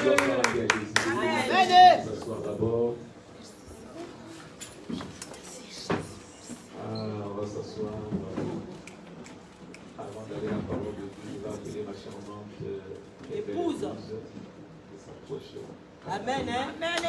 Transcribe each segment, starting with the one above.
Amen. S'asseoir d'abord. On va s'asseoir. Avant d'aller à la parole de Dieu, je vais appeler ma charmante épouse de s'approcher. Amen. Amen.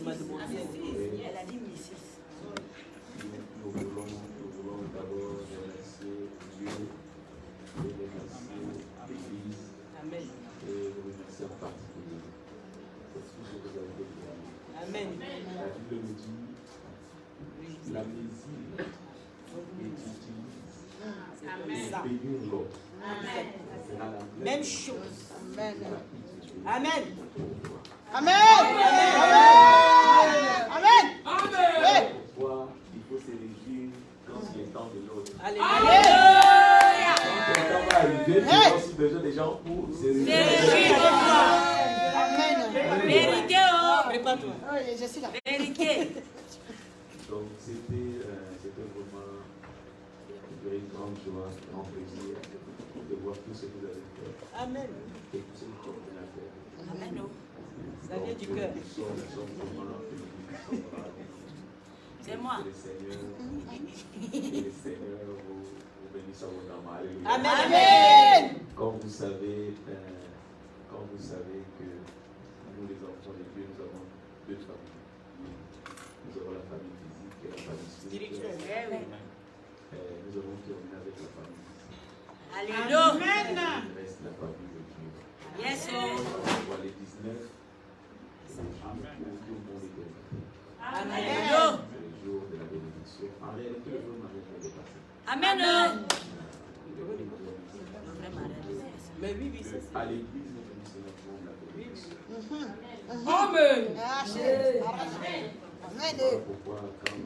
Elle a dit Mrs. Nous voulons d'abord remercier Dieu, remercier l'Église et remercier en particulier pour tout ce que vous avez fait pour nous. Amen. La Bible nous dit la mesure est utile et bénir l'autre. Même chose. Amen. Amen. Amen. Amen. Amen. Pourquoi il faut se réjouir quand il est temps de l'autre. Alléluia. Quand le temps va arriver, il y a aussi besoin des gens pour se réjouir. Amen. Vérité, oh. Prépare-toi. Je suis là. Vérité. Donc c'était vraiment une grande joie, un grand plaisir de voir tout ce que vous avez fait. Amen. Et tout ce que vous avez fait. Amen. Ça vient du cœur. C'est moi. Le Seigneur vous bénisse à vos âmes. Alléluia. Amen. Comme vous savez que nous, les enfants de Dieu, nous avons deux familles. Nous avons la famille physique et la famille spirituelle. Nous avons terminé avec la famille physique. Alléluia. Il reste la famille de Dieu. Yes, On voit les 19. C'est le jour où tout le monde est délivré. Amen. C'est le jour de la bénédiction. En réalité, le jour n'avait pas dépassé. Amen. Mais oui, ça c'est. À l'église, nous bénissons notre monde la bénédiction. Amen. Voilà pourquoi quand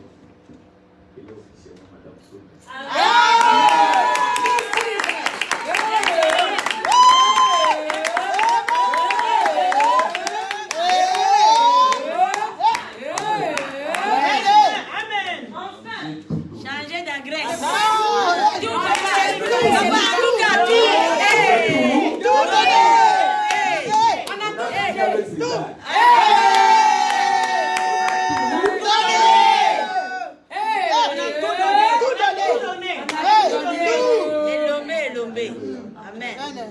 il est officiellement Madame Sonia. Changer d'adresse. Amen.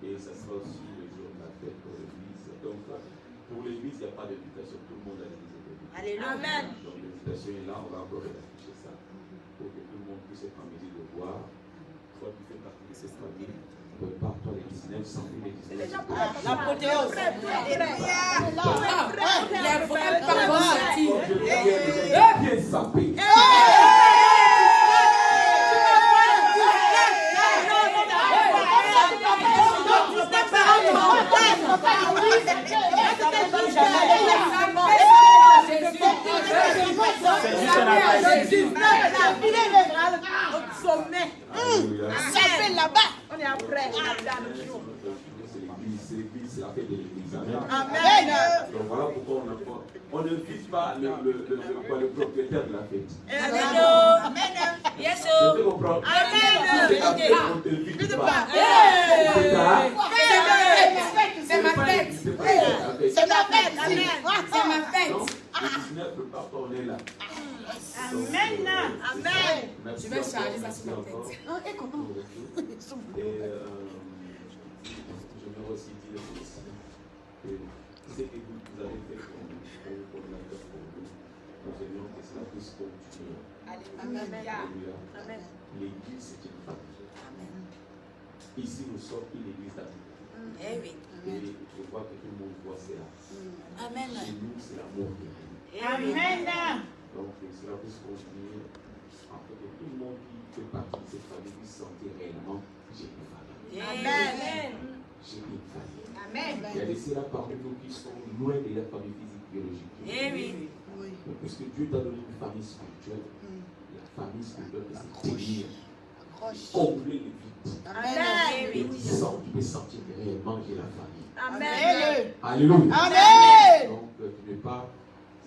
Et ça sera aussi le jour de la fête pour l'église. Donc, pour l'église, il n'y a pas d'invitation. Tout le monde a l'église. Alléluia. Donc, l'invitation est là. On va encore afficher ça pour que tout le monde puisse être en mesure de voir. Toi, tu fais partie de cette famille. Prépare-toi les 19, sans les 19. L'apothéose. Bien sapé. Sapé là-bas. On est après. C'est l'église, c'est la fête de l'église. Amen. Amen. Donc voilà pourquoi on ne vise pas le propriétaire de la fête. Amen. Yes, Je te comprends. Amen. On ne te vise pas. C'est ma fête. C'est ma fête. Amen. C'est ma fête. Donc, le 19, prépare-toi, on est là. Amen. Amen. Merci Je vais encore, charger ça merci sur ma encore. tête. Et je veux aussi dire aussi que ce que vous avez fait pour nous, pour nous, nous aimons que cela puisse continuer. Alléluia. L'église, c'est une famille. Ici, nous sommes une église d'amour. Eh oui. Et je vois que tout le monde voit cela. Amen. Chez nous, c'est l'amour de Dieu. Amen. Donc, cela puisse continuer. En fait, que tout le monde qui fait partie de cette famille puisse sentir réellement j'ai une famille. Amen. J'ai une famille. Amen. Il y a des ceux-là parmi nous qui sont loin de leur famille physique biologique. Eh oui. Mais puisque Dieu t'a donné une famille spirituelle, la famille spirituelle peut se tenir combler les vides. Amen. Et tu sens, tu peux sentir que réellement j'ai la famille. Amen. Alléluia. Amen. Donc ce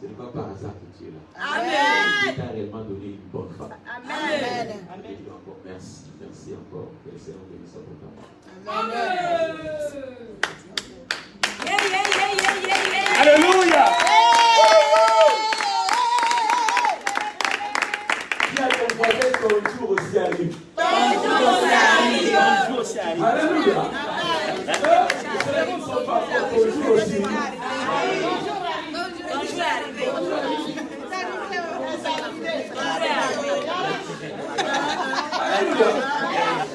n'est pas par hasard que tu es là. Amen. Dieu t'a réellement donné une bonne femme. Amen. Et Dieu encore merci. Merci encore. Que le Seigneur bénisse sa bonne femme. Alléluia. Qui a ton voisin, ton jour aussi arrive. Ton jour aussi arrive. Alléluia. Ceux qui ne sont pas forts, ton jour aussi. Alléluia.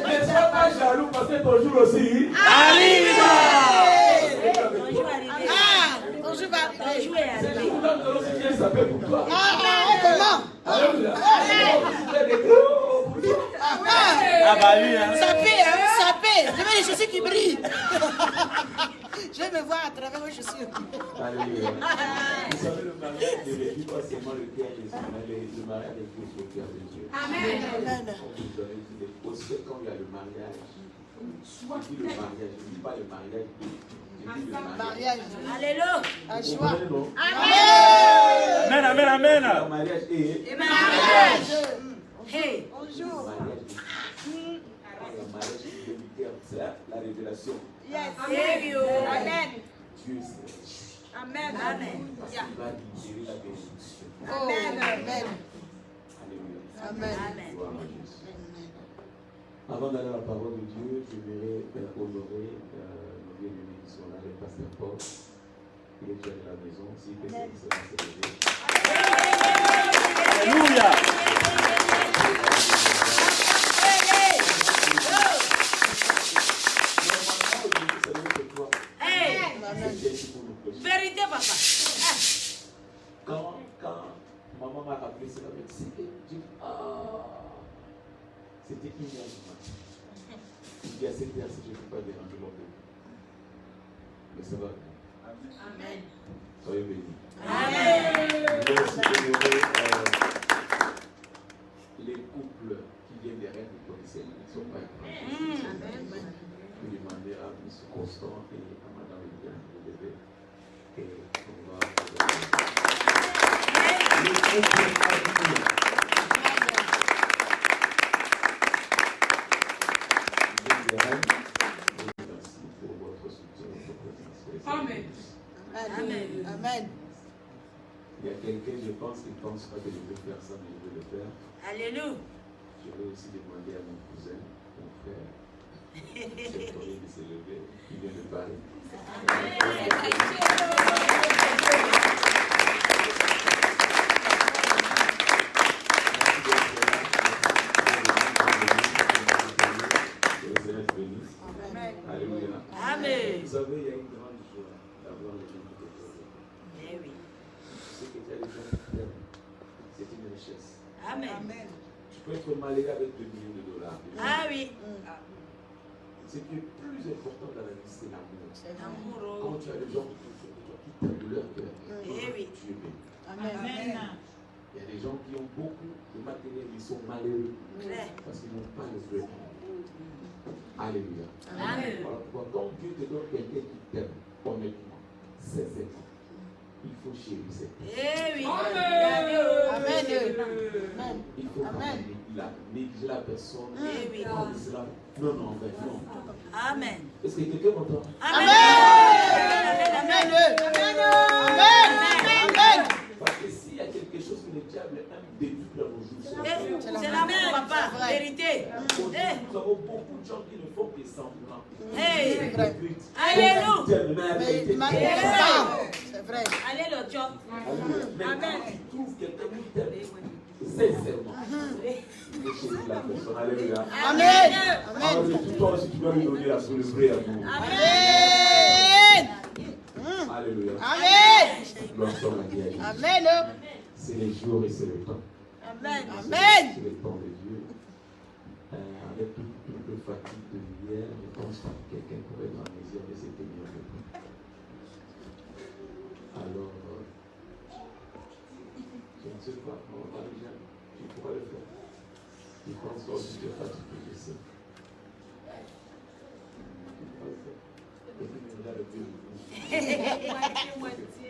Ne sois pas jaloux parce que ton jour aussi Arrive. C'est le jour-là que l'on vient s'appeler pour toi. Comment? Alléluia. Ah bah oui, hein. Ça paie, hein? Ça paie. Je veux les chaussures qui brillent. Je vais me voir à travers mes chaussures. Alléluia. Vous savez, le mariage ne réduit pas seulement le cœur des hommes, mais le mariage est plus le cœur de Dieu. Amen. Comme vous avez dit, parce que quand il y a le mariage, soit dit le mariage, je ne dis pas le mariage, je dis le mariage. Alléluia. Vous comprenez, non? Amen, amen, amen. Le mariage est Mariage. Hey. le mariage. Le mariage du cœur, c'est la révélation. Yes. Amen. Dieu c'est riche. Amen. Parce qu'il va libérer la bénédiction. Amen. Amen. Alléluia. Amen. Gloire à Jésus. Avant d'aller à la parole de Dieu, je voudrais honorer nos bien-aimés qui sont là, le pasteur Paul. Il est déjà de la maison. S'il peut se lever. Alléluia. Vérité, papa. Quand maman m'a rappelé cela, c'était c'était une heure du matin. Il dit à cette heure-ci, je ne peux pas déranger l'homme. Mais ça va. Amen. Soyez bénis. Amen. Je vais aussi honorer les couples qui viennent derrière les policiers. Ils ne sont pas étrangers. Je vais demander à M. Constant et à Mme Eliane de lever. Et on va. Les couples avenir. Merci pour votre soutien, votre présence. Amen. Amen. Amen. Il y a quelqu'un, je pense, qui ne pense pas que je vais faire ça, mais je vais le faire. Alléluia. Je vais aussi demander à mon cousin, mon frère, c'est Tony de se lever, qui vient de Paris. Alléluia. Amen. Vous savez, il y a une grande joie d'avoir les gens qui te plaisent. Eh oui. Ce que tu as les gens qui t'aiment, c'est une richesse. Amen. Tu peux être malheureux avec 2 millions de dollars. Ah oui. Ce qui est plus important dans la vie, c'est l'amour. Amour. Quand tu as des gens qui t'aiment de leur cœur, Eh oui. tu es béni. Amen. Il y a des gens qui ont beaucoup de matériel, ils sont malheureux parce qu'ils n'ont pas le cœur. Alléluia. Amen. Voilà pourquoi quand Dieu te donne quelqu'un qui t'aime, honnêtement, sincèrement, il faut chérir cette personne. Eh oui. Amen. Il faut pas négliger la personne. Eh oui. Comme cela. Non, non, mais non. Amen. Est-ce que quelqu'un m'entend? Amen. Amen. Amen. Parce que s'il y a quelque chose que le diable aime déduire dans nos jours, C'est l'amour, papa. Vérité. nous avons beaucoup de gens qui ne font que semblant. Hey. Alléluia. C'est vrai. Allez, le job. Mais quand tu trouves quelqu'un qui t'aime, sincèrement, il faut chérir la personne. Alléluia. Amen. Alors, toi aussi, tu dois lui donner le vrai amour. Amen. Alléluia. Amen. Gloire soit à Dieu. Amen. C'est les jours et c'est le temps. Amen. C'est le temps de Dieu. Avec toute le fatigue de l'hier, je pense que quelqu'un pourrait être en mesure de se tenir debout. Alors, je ne sais pas, tu pourras le faire. Je pense que tu es fatigué, je sais.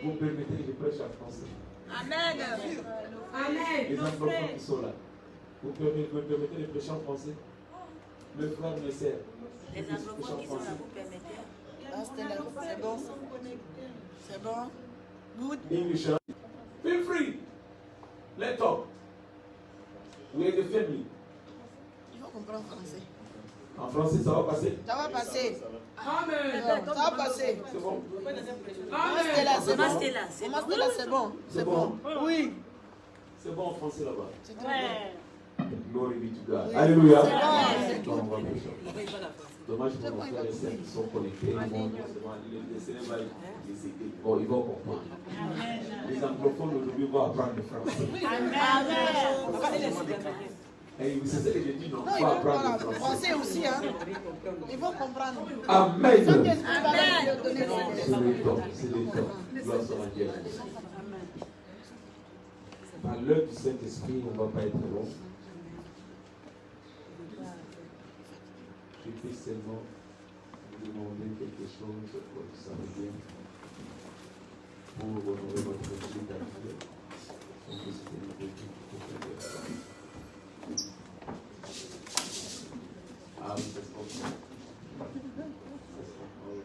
Vous permettez que je prêche en français. Amen. Les anglophones qui sont là. Vous permettez de prêcher en français. Le frère me sert. Les anglophones qui sont là, vous permettez. C'est bon. C'est bon. Good. English. Feel free. Let's talk. We are the family. Il faut comprendre français. En français, ça va passer. Ça va passer. Amen. Ça va passer. C'est bon. Stella, c'est bon. Stella, c'est bon. Stella, c'est bon. C'est bon. Oui. C'est bon en français là-bas. Ouais. Glory be to God. Alléluia. C'est Bon, on va bien sûr. Dommage pour nos frères et sœurs qui sont connectés. Ils vont les célèbres, ils vont comprendre. Les anglophones aujourd'hui vont apprendre le français. Et c'est ce que j'ai dit, non? Non, Il ils faut vont apprendre comprendre. le français. Français aussi, hein. Ils vont comprendre. Amen. Saint-Esprit va leur donner C'est le temps, c'est le temps. Gloire soit à Dieu. Par l'œuvre du Saint-Esprit, on ne va pas être long. Je peux seulement vous demander quelque chose pour que ça revienne. Pour honorer votre Dieu d'amour. On peut se tenir debout. Ah oui, ça se comprend. Ça se comprend, oui.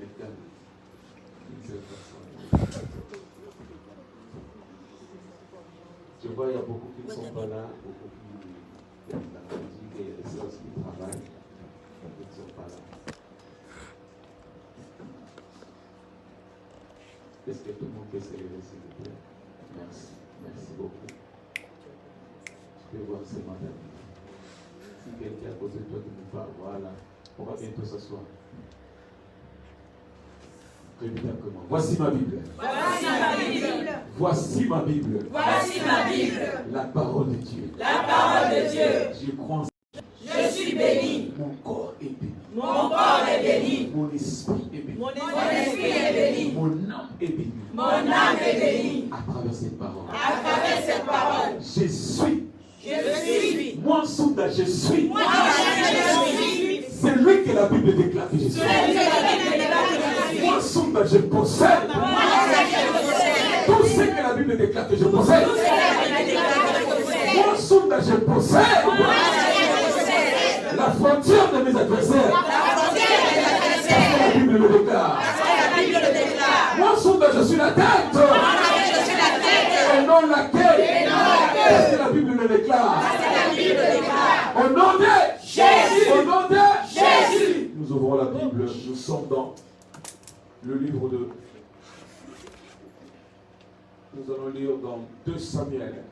Les calmes. Une seule personne. Je vois, il y a beaucoup qui ne sont pas là, beaucoup qui sont dans la musique, et il y a des sœurs qui travaillent, qui ne sont pas là. Est-ce que tout le monde peut se lever, s'il vous plaît? Merci, merci beaucoup. Je peux voir ce matin. Si quelqu'un à côté de toi qui nous parle, voilà, on va bientôt s'asseoir. Répétez après moi. Voici ma Bible. Voici ma Bible. Voici ma Bible. Voici ma Bible. La parole de Dieu. La parole de Dieu. Je crois en Je suis béni. mon corps est béni. Mon corps est béni. Mon esprit est béni. Mon esprit est béni. Mon âme est bénie. Mon âme est bénie. À travers cette parole. À travers cette parole. Je suis. Je suis. Moi, Souda, je suis. Moi, je suis. C'est lui que la Bible déclare que je suis. Moi, Souda, je possède. Tout ce que la Bible déclare que je possède. Moi, Souda, je possède. La frontière de mes adversaires. La Bible le déclare. Moi, Souda, je suis la tête. Et non laquelle. Est-ce que la Bible le déclare? Au nom de Jésus. Au nom de Jésus. Nous ouvrons la Bible. Nous sommes dans le livre de... Nous allons lire dans 2 Samuel.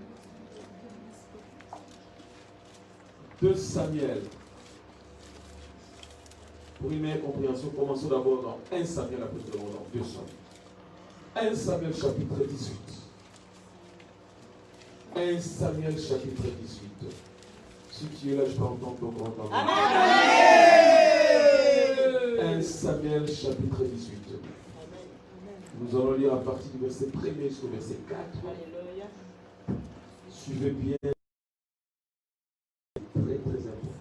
2 Samuel. Pour une meilleure compréhension, commençons d'abord dans 1 Samuel, après nous allons dans 2 Samuel. 1 Samuel chapitre 18. 1 Samuel chapitre 18. Si tu es là, je peux entendre ton grand amour. 1 Samuel chapitre 18. Nous allons lire à partir du verset 1er jusqu'au verset 4. Suivez bien. C'est très très important.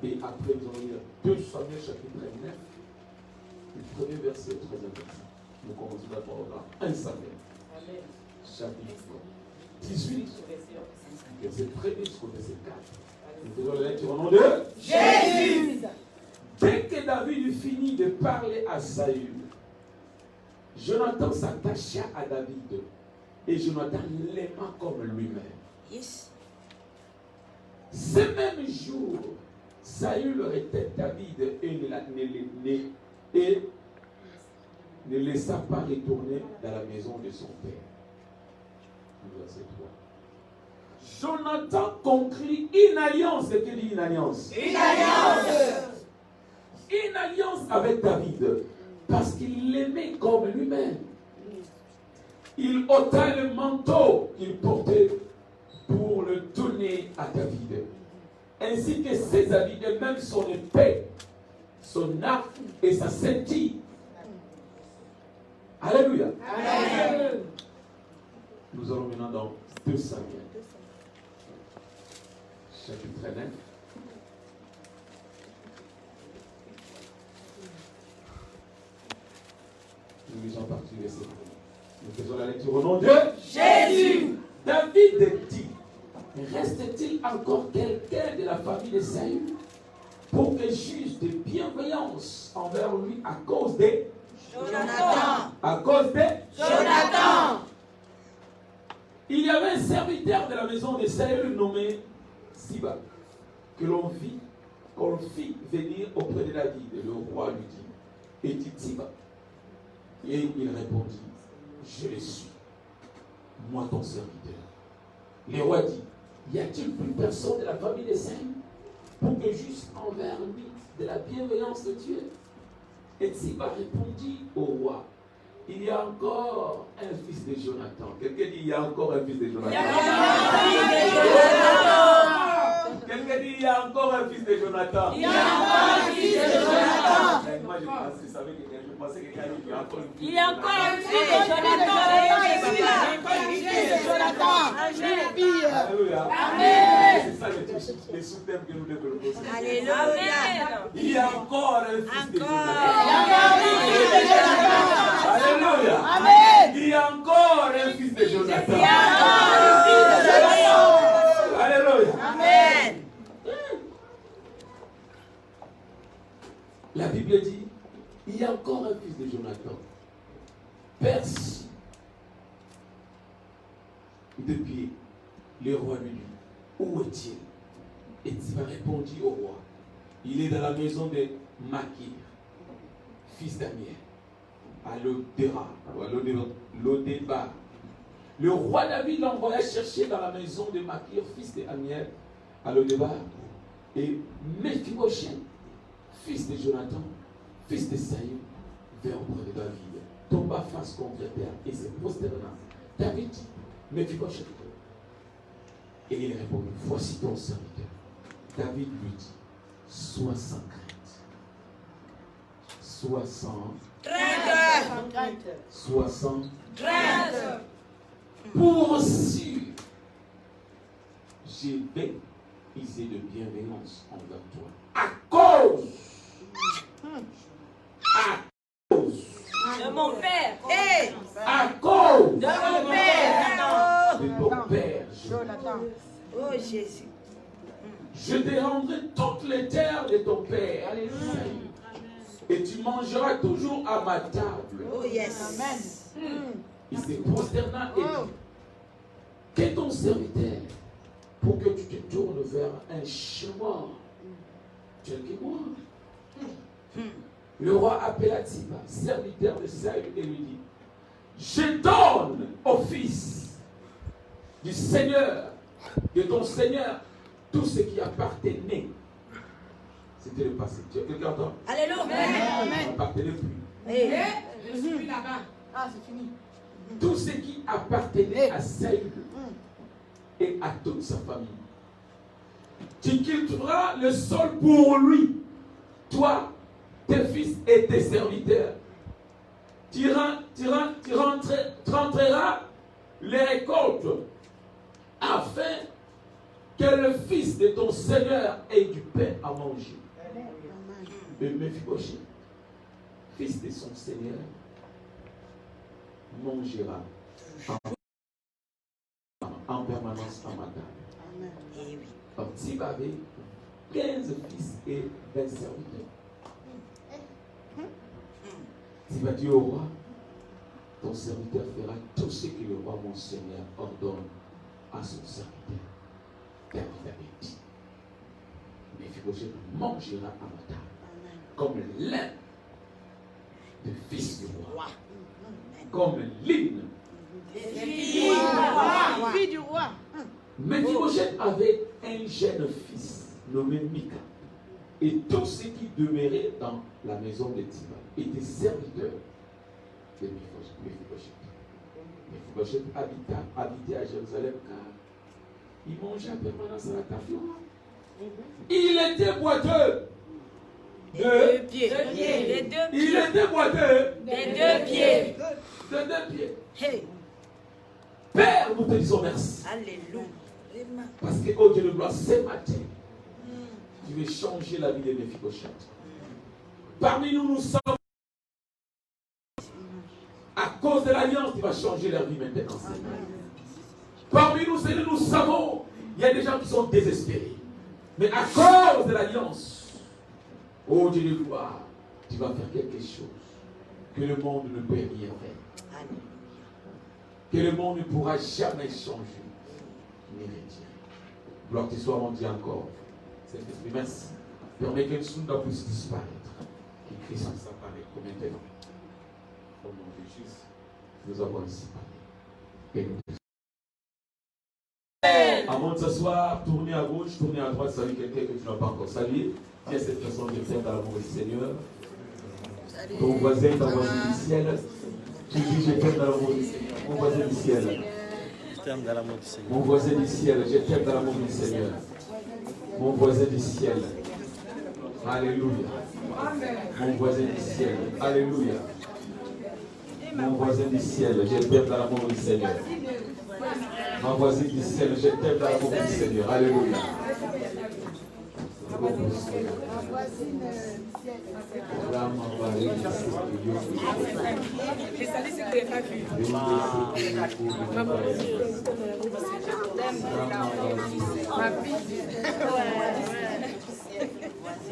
Et après, nous allons lire 2 Samuel chapitre 9. Le premier verset est très important. Nous commençons d'abord dans 1 Samuel chapitre 18. Verset 1er jusqu'au verset 4. Nous faisons la lecture au nom de Jésus. Dès que David eut fini de parler à Saül, Jonathan s'attacha à David et Jonathan l'aima comme lui-même. Yes. Ce même jour, Saül arrêtait David et ne laissa pas retourner dans la maison de son père. Verset 3. Jonathan conclut une alliance. C'est qu'il dit une alliance. Une alliance. Une alliance avec David. Parce qu'il l'aimait comme lui-même. Il ôta le manteau qu'il portait pour le donner à David. Ainsi que ses habits, et même son épée, son arc et sa ceinture. Alléluia. Amen. Nous allons maintenant dans 2 Samuel. Chapitre 9. lisons à partir du verset 1. Nous faisons la lecture au nom de Jésus. David dit, reste-t-il encore quelqu'un de la famille de Saül pour que juge de bienveillance envers lui à cause de Jonathan. À cause de Jonathan. Il y avait un serviteur de la maison de Saül nommé Siba, que l'on fit venir auprès de David. Et le roi lui dit, et dit Siba. Et il répondit, je le suis, moi ton serviteur. Le roi dit, y a-t-il plus personne de la famille de Saül pour que juge envers lui de la bienveillance de Dieu? Et Siba répondit au roi, il y a encore un fils de Jonathan. Quelqu'un dit, il y a encore un fils de Jonathan. Quelqu'un dit, il y a encore un fils de Jonathan. Il y a encore un fils de Jonathan. Moi, je pensais que quelqu'un dit, il y a encore un fils. Il y a encore un fils de Jonathan. Alléluia. Amen. C'est ça les sous-thèmes que nous développons. Alléluia. Il y a encore un fils de Jonathan. Alléluia. Alléluia. Il y a encore un fils de Jonathan. Alléluia. Amen. La Bible dit, il y a encore un fils de Jonathan. Perse de pied. Le roi lui dit, où est-il? Et Siba répondit au roi, il est dans la maison de Makir, fils d'Amiel, à Lodébar. Le roi David l'envoya chercher dans la maison de Makir, fils d'Amiel, à Lodébar. Et Méphibosheth, fils de Jonathan, fils de Saül, vint auprès de David, tomba face contre terre et se prosterna. David dit, Méphibosheth. Et il répondit, voici ton serviteur. David lui dit, sois sans crainte. Sois sans Crainte. Sois sans Crainte. pour sûr, je vais user de bienveillance envers toi. À cause De mon père. à cause De mon père. de ton père. Jonathan. Oh Jésus. Je te rendrai toutes les terres de ton père. Alléluia. Et tu mangeras toujours à ma table. Oh yes. Amen. Il se prosterna et dit, qu'est ton serviteur pour que tu te tournes vers un chemin tel que moi? Le roi appela Siba, serviteur de Saül, et lui dit, je donne au fils du Seigneur, de ton Seigneur, tout ce qui appartenait. C'était le passé. Quelqu'un entend? Alléluia. Ça n'appartenait plus. Eh. Je suis là-bas. Ah, c'est fini. Tout ce qui appartenait à Saül et à toute sa famille. Tu cultiveras le sol pour lui, toi, tes fils et tes serviteurs. Tu rentreras les récoltes afin que le fils de ton Seigneur ait du pain à manger. Et Méphibosheth, fils de son Seigneur, mangera en permanence à ma table. Eh oui. Donc, Siba avait 15 fils et 20 serviteurs. Siba dit au roi, ton serviteur fera tout ce que le roi, mon Seigneur, ordonne à son serviteur. David avait dit, Méphibosheth mangera à ma table, comme l'un des fils du roi, comme l'hymne. Fille du roi. Méphibosheth avait un jeune fils nommé Mika. Et tous ceux qui demeuraient dans la maison de Siba étaient serviteurs de Méphibosheth. Méphibosheth habitait à Jérusalem car il mangeait en permanence à la table du roi. Il était boiteux. Des deux pieds. Des deux Il pieds. était boiteux. Des deux pieds. De 2 pieds. Hey. Père, nous te disons merci. Alléluia. Parce que, oh Dieu de gloire, ce matin, tu veux changer la vie de Méphibosheth. Parmi nous, nous sommes. vas changer leur vie maintenant, Seigneur. Parmi nous, Seigneur, nous savons, il y a des gens qui sont désespérés. Mais à cause de l'alliance, oh Dieu de gloire, tu vas faire quelque chose que le monde ne peut rien faire. Que le monde ne pourra jamais changer. Ni rien dire. Gloire te soit rendue encore. Saint-Esprit, merci. Permets que le Sunda puisse disparaître. Qu'il Christ en s'apparaît comme maintenant. Au nom de Jésus, nous avons ainsi parlé. Et nous. Avant de s'asseoir, tournez à gauche, tournez à droite, saluez quelqu'un que tu n'as pas encore salué. Dis à cette personne, je t'aime dans l'amour du Seigneur. Ton voisin, ta voisine du ciel. Tu dis, je t'aime dans l'amour du Seigneur. Mon voisin du ciel. Je t'aime dans l'amour du Seigneur. Mon voisin du ciel, je t'aime dans l'amour du Seigneur. Mon voisin du ciel. Alléluia. Mon voisin du ciel. Alléluia. Mon voisin du ciel, je t'aime dans l'amour du Seigneur. Ma voisine du ciel, je t'aime dans l'amour du Seigneur. Alléluia.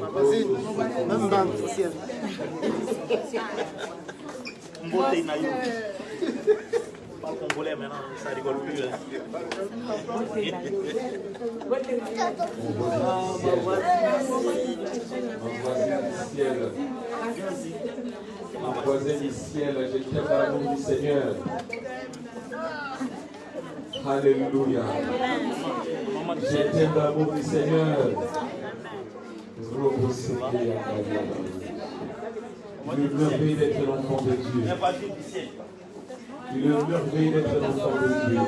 Ma voisine, même dans le ciel. Mbote na yo. Pas congolais maintenant, ça rigole plus. Ma voisine du ciel, je t'aime dans l'amour du Seigneur. Alléluia. Je t'aime dans l'amour du Seigneur. Il est merveilleux d'être l'enfant de Dieu. Il est merveilleux d'être l'enfant de Dieu.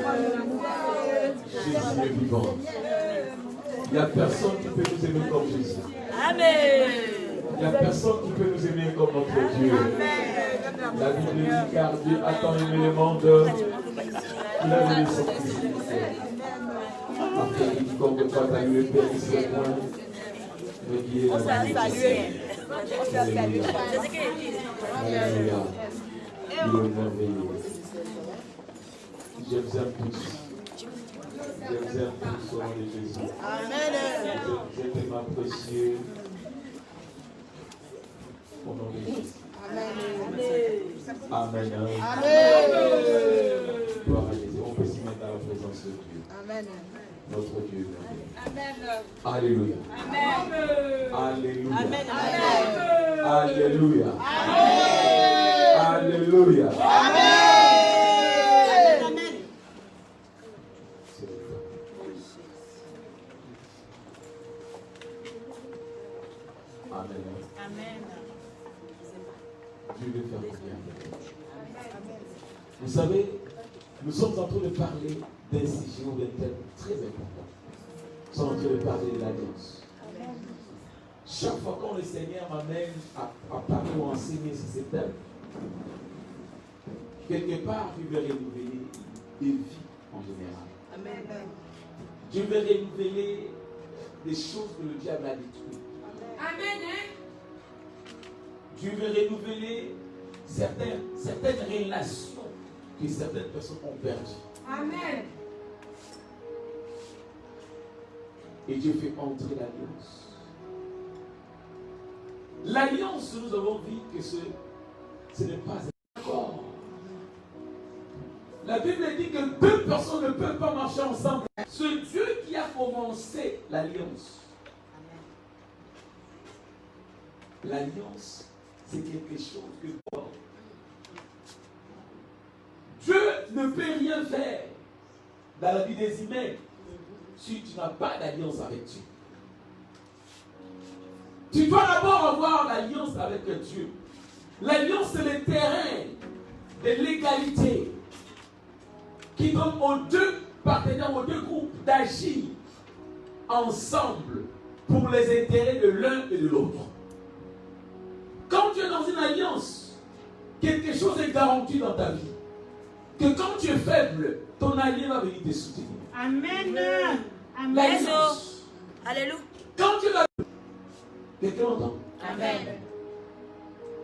Jésus est vivant. Il n'y a personne qui peut nous aimer comme Jésus. Amen. Il n'y a personne qui peut nous aimer comme notre Dieu. La Bible dit car Dieu a tant aimé le monde qu'il a donné son Fils. Après qu'il comme toi, tu as eu le Père qui se point. Mais qui est la vie. Alléluia. Alléluia. Il est merveilleux. Je vous aime tous. Je vous aime tous au nom de Jésus. Amen. Je t'aime ma précieux. Au nom de Jésus. Amen. Amen. Gloire à Jésus. On peut s'y mettre à la présence de Dieu. Amen. Notre Dieu. Amen. Alléluia. Amen. Alléluia. Amen. Alléluia. Alléluia. Amen. C'est le temps. Amen. Amen. Dieu veut faire bien. Vous savez, nous sommes en train de parler d'un sujet ou d'un thème très important. Nous sommes en train de parler de l'alliance. Chaque fois quand le Seigneur m'amène à parler ou à enseigner sur ces thèmes, quelque part, Dieu veut renouveler des vies en général. Amen. Dieu veut renouveler des choses que le diable a détruites. Amen. Dieu veut renouveler certaines relations que certaines personnes ont perdues. Amen. Et Dieu fait entrer l'alliance. L'alliance, nous avons vu que ce n'est pas un accord. La Bible dit que deux personnes ne peuvent pas marcher ensemble. C'est Dieu qui a commencé l'alliance. L'alliance, c'est quelque chose que Dieu ne peut rien faire dans la vie des humains si tu n'as pas d'alliance avec Dieu. Tu dois d'abord avoir l'alliance avec Dieu. L'alliance, c'est le terrain de l'égalité qui donne aux deux partenaires, aux deux groupes d'agir ensemble pour les intérêts de l'un et de l'autre. Quand tu es dans une alliance, quelque chose est garanti dans ta vie. Que quand tu es faible, ton allié va venir te soutenir. Amen. Amen. L'alliance. Alléluia. Quand tu l'as... Quelqu'un entend? Amen.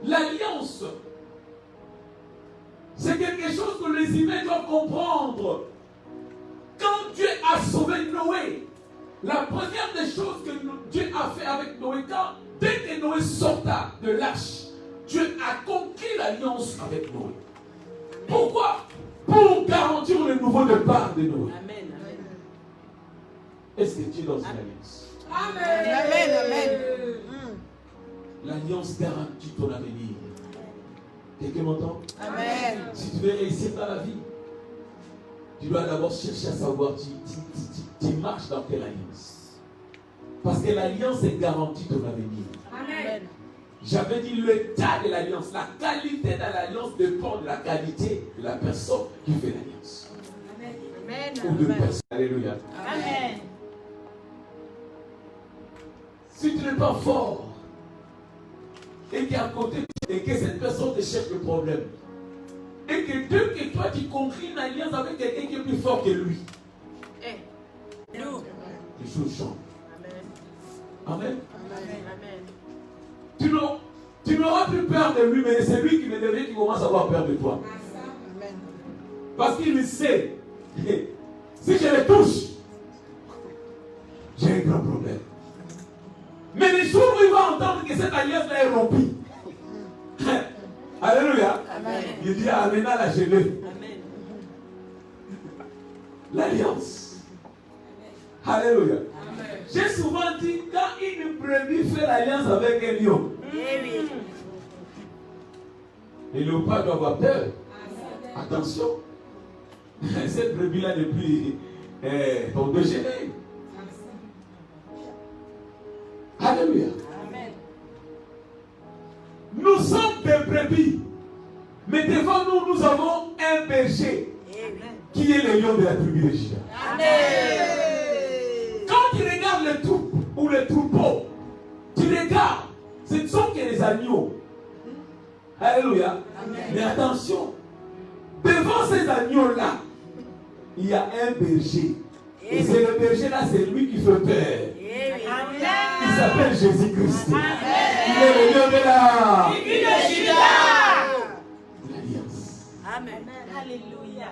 L'alliance, C'est quelque chose que les humains doivent comprendre. Quand Dieu a sauvé Noé, la première des choses que Dieu a fait avec Noé, dès que Noé sorta de l'arche, Dieu a conclu l'alliance avec Noé. Pourquoi? Pour garantir le nouveau départ de Noé. Amen. Est-ce que tu es dans une alliance? Amen. L'alliance garantit ton avenir. Quelqu'un m'entend? Amen. Si tu veux réussir dans la vie, tu dois d'abord chercher à savoir tu marches dans quelle alliance. Parce que l'alliance est garantie ton avenir. Amen. J'avais dit l'état de l'alliance, la qualité de l'alliance dépend de la qualité de la personne qui fait l'alliance. Amen. Ou de personne. Alléluia. Amen. Si tu n'es pas fort et qu'à côté et que cette personne te cherche le problème et que Dieu que toi tu conclus une alliance avec quelqu'un qui est plus fort que lui, les choses changent. Amen. Tu n'auras plus peur de lui, mais c'est lui qui devient qui commence à avoir peur de toi. Amen. Parce qu'il le sait. Si je le touche, j'ai un grand problème. Mais les jours où il va entendre que cette alliance-là est rompue, alléluia, Amen. il dit Amen à la gelée. L'alliance. Alléluia. J'ai souvent dit, quand une brebis fait l'alliance avec un lion, le léopard doit avoir peur. Attention. Cette brebis-là n'est plus pour déjeuner. Alléluia. Nous sommes des brebis. Mais devant nous, nous avons un berger qui est le lion de la tribu de Juda. Quand tu regardes le troupeau ou le troupeau, tu regardes, ce ne sont que les agneaux. Alléluia. Mais attention, devant ces agneaux-là, il y a un berger. Et c'est le berger là, c'est lui qui fait peur. Il s'appelle Jésus-Christ. Il est le lion de la l'alliance. Amen. Alléluia.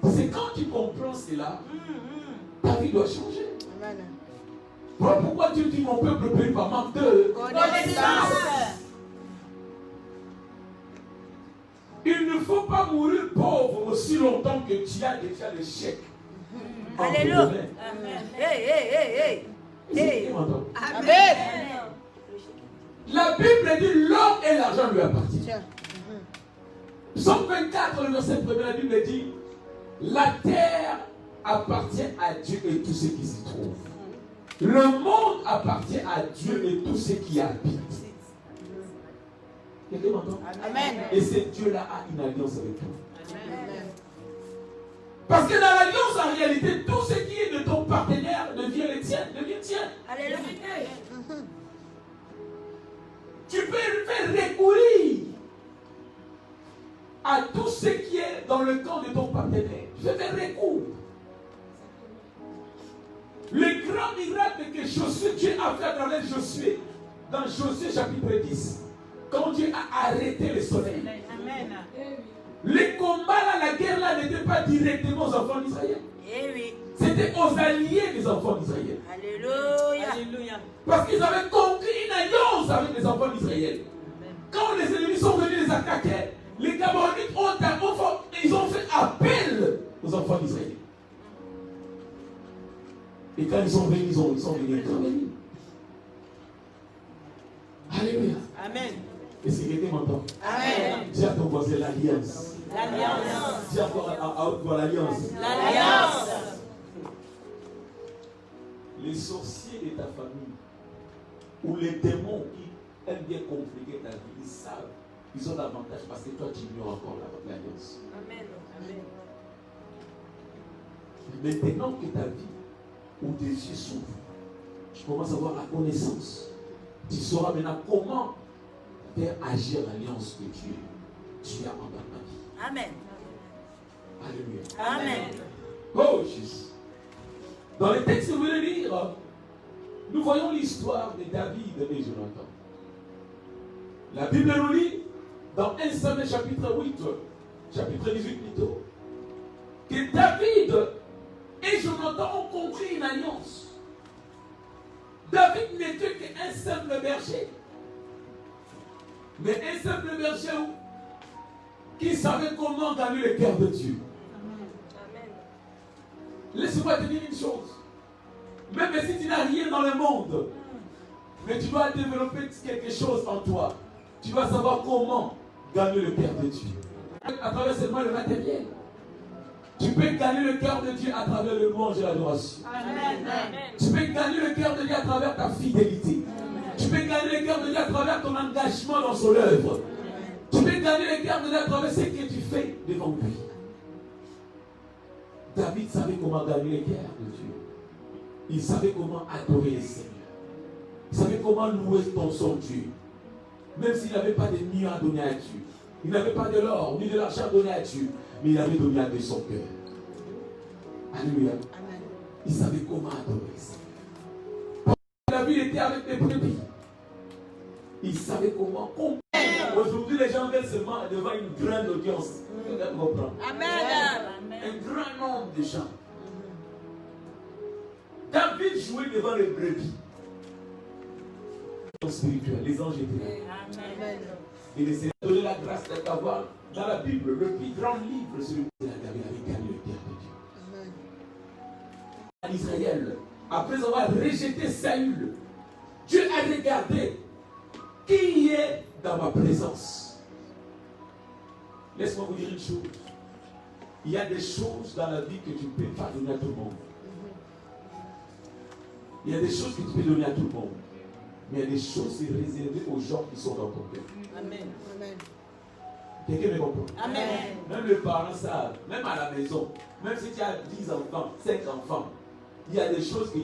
C'est quand tu comprends cela, ta vie doit changer. Amen. Voilà pourquoi Dieu dit mon peuple périt par manque de Connaissance. Il ne faut pas mourir pauvre aussi longtemps que tu as déjà le chèque. Alléluia. Hey. Amen. La Bible dit l'or et l'argent lui appartiennent. Tiens. Psaume 24, le verset 1er, la Bible dit la terre appartient à Dieu et tout ce qui s'y trouve. Le monde appartient à Dieu et tout ce qui habite. Quelqu'un m'entend? Amen. Et ce Dieu-là a une alliance avec toi. Amen. Parce que dans l'alliance, en réalité, tout ce qui est de ton partenaire devient le tien, devient tien. Alléluia. Tu peux faire recourir à tout ce qui est dans le camp de ton partenaire. Tu peux faire recours. Le grand miracle que Josué, Dieu a fait à travers Josué, dans Josué chapitre 10, quand Dieu a arrêté le soleil. Amen. Les combats là, la guerre là n'était pas directement aux enfants d'Israël. C'était aux alliés des enfants d'Israël. Alléluia. Parce qu'ils avaient conclu une alliance avec les enfants d'Israël. Quand les ennemis sont venus les attaquer, les Gabaonites ils ont fait appel aux enfants d'Israël. Et quand ils sont venus, ils sont venus intervenir. Alléluia. Amen. Et c'est quelqu'un m'entend? Amen. Dis à ton voisin l'alliance. L'alliance. Dis encore à haute voix l'alliance. L'alliance. Les sorciers de ta famille ou les démons qui aiment bien compliquer ta vie, ils savent, ils ont l'avantage parce que toi tu ignores encore l'alliance. Amen. Amen. Maintenant que ta vie ou tes yeux s'ouvrent, tu commences à avoir la connaissance. Tu sauras maintenant comment faire agir l'alliance que tu as en ta vie. Amen. Alléluia. Amen. Oh Jésus. Dans les textes que vous voulez lire, nous voyons l'histoire de David et Jonathan. La Bible nous lit dans 1 Samuel chapitre 8, chapitre 18 plutôt, que David et Jonathan ont conclu une alliance. David n'était qu'un simple berger. Mais un simple berger qui savait comment gagner le cœur de Dieu. Amen. Laisse-moi te dire une chose. Même si tu n'as rien dans le monde, mais tu dois développer quelque chose en toi. Tu dois savoir comment gagner le cœur de Dieu. À travers seulement le matériel. Tu peux gagner le cœur de Dieu à travers le louange et l'adoration. Tu peux gagner le cœur de Dieu à travers ta fidélité. Tu peux gagner le cœur de Dieu à travers ton engagement dans son œuvre. Tu peux gagner le cœur de Dieu à travers ce que tu fais devant lui. David savait comment gagner le cœur de Dieu. Il savait comment adorer le Seigneur. Il savait comment louer son Dieu. Même s'il n'avait pas de millions à donner à Dieu. Il n'avait pas de l'or ni de l'argent à donner à Dieu. Mais il avait donné à son cœur. Alléluia. Il savait comment adorer le Seigneur. David était avec des brebis. Il savait comment comprendre. Aujourd'hui, les gens veulent seulement devant une grande audience. Amen. Un grand nombre de gens. David jouait devant les brebis. Spirituel, les anges étaient là. Amen. Et le Seigneur a donné la grâce d'avoir dans la Bible le plus grand livre sur lequel David avait gagné le cœur de Dieu. En Israël, après avoir rejeté Saül, Dieu a regardé qui est dans ma présence. Laisse-moi vous dire une chose. Il y a des choses dans la vie que tu ne peux pas donner à tout le monde. Il y a des choses que tu peux donner à tout le monde. Mais il y a des choses réservées aux gens qui sont dans ton cœur. Amen. Quelqu'un me comprend? Amen. Même les parents savent, même à la maison, même si tu as 10 enfants, 5 enfants, il y a des choses que,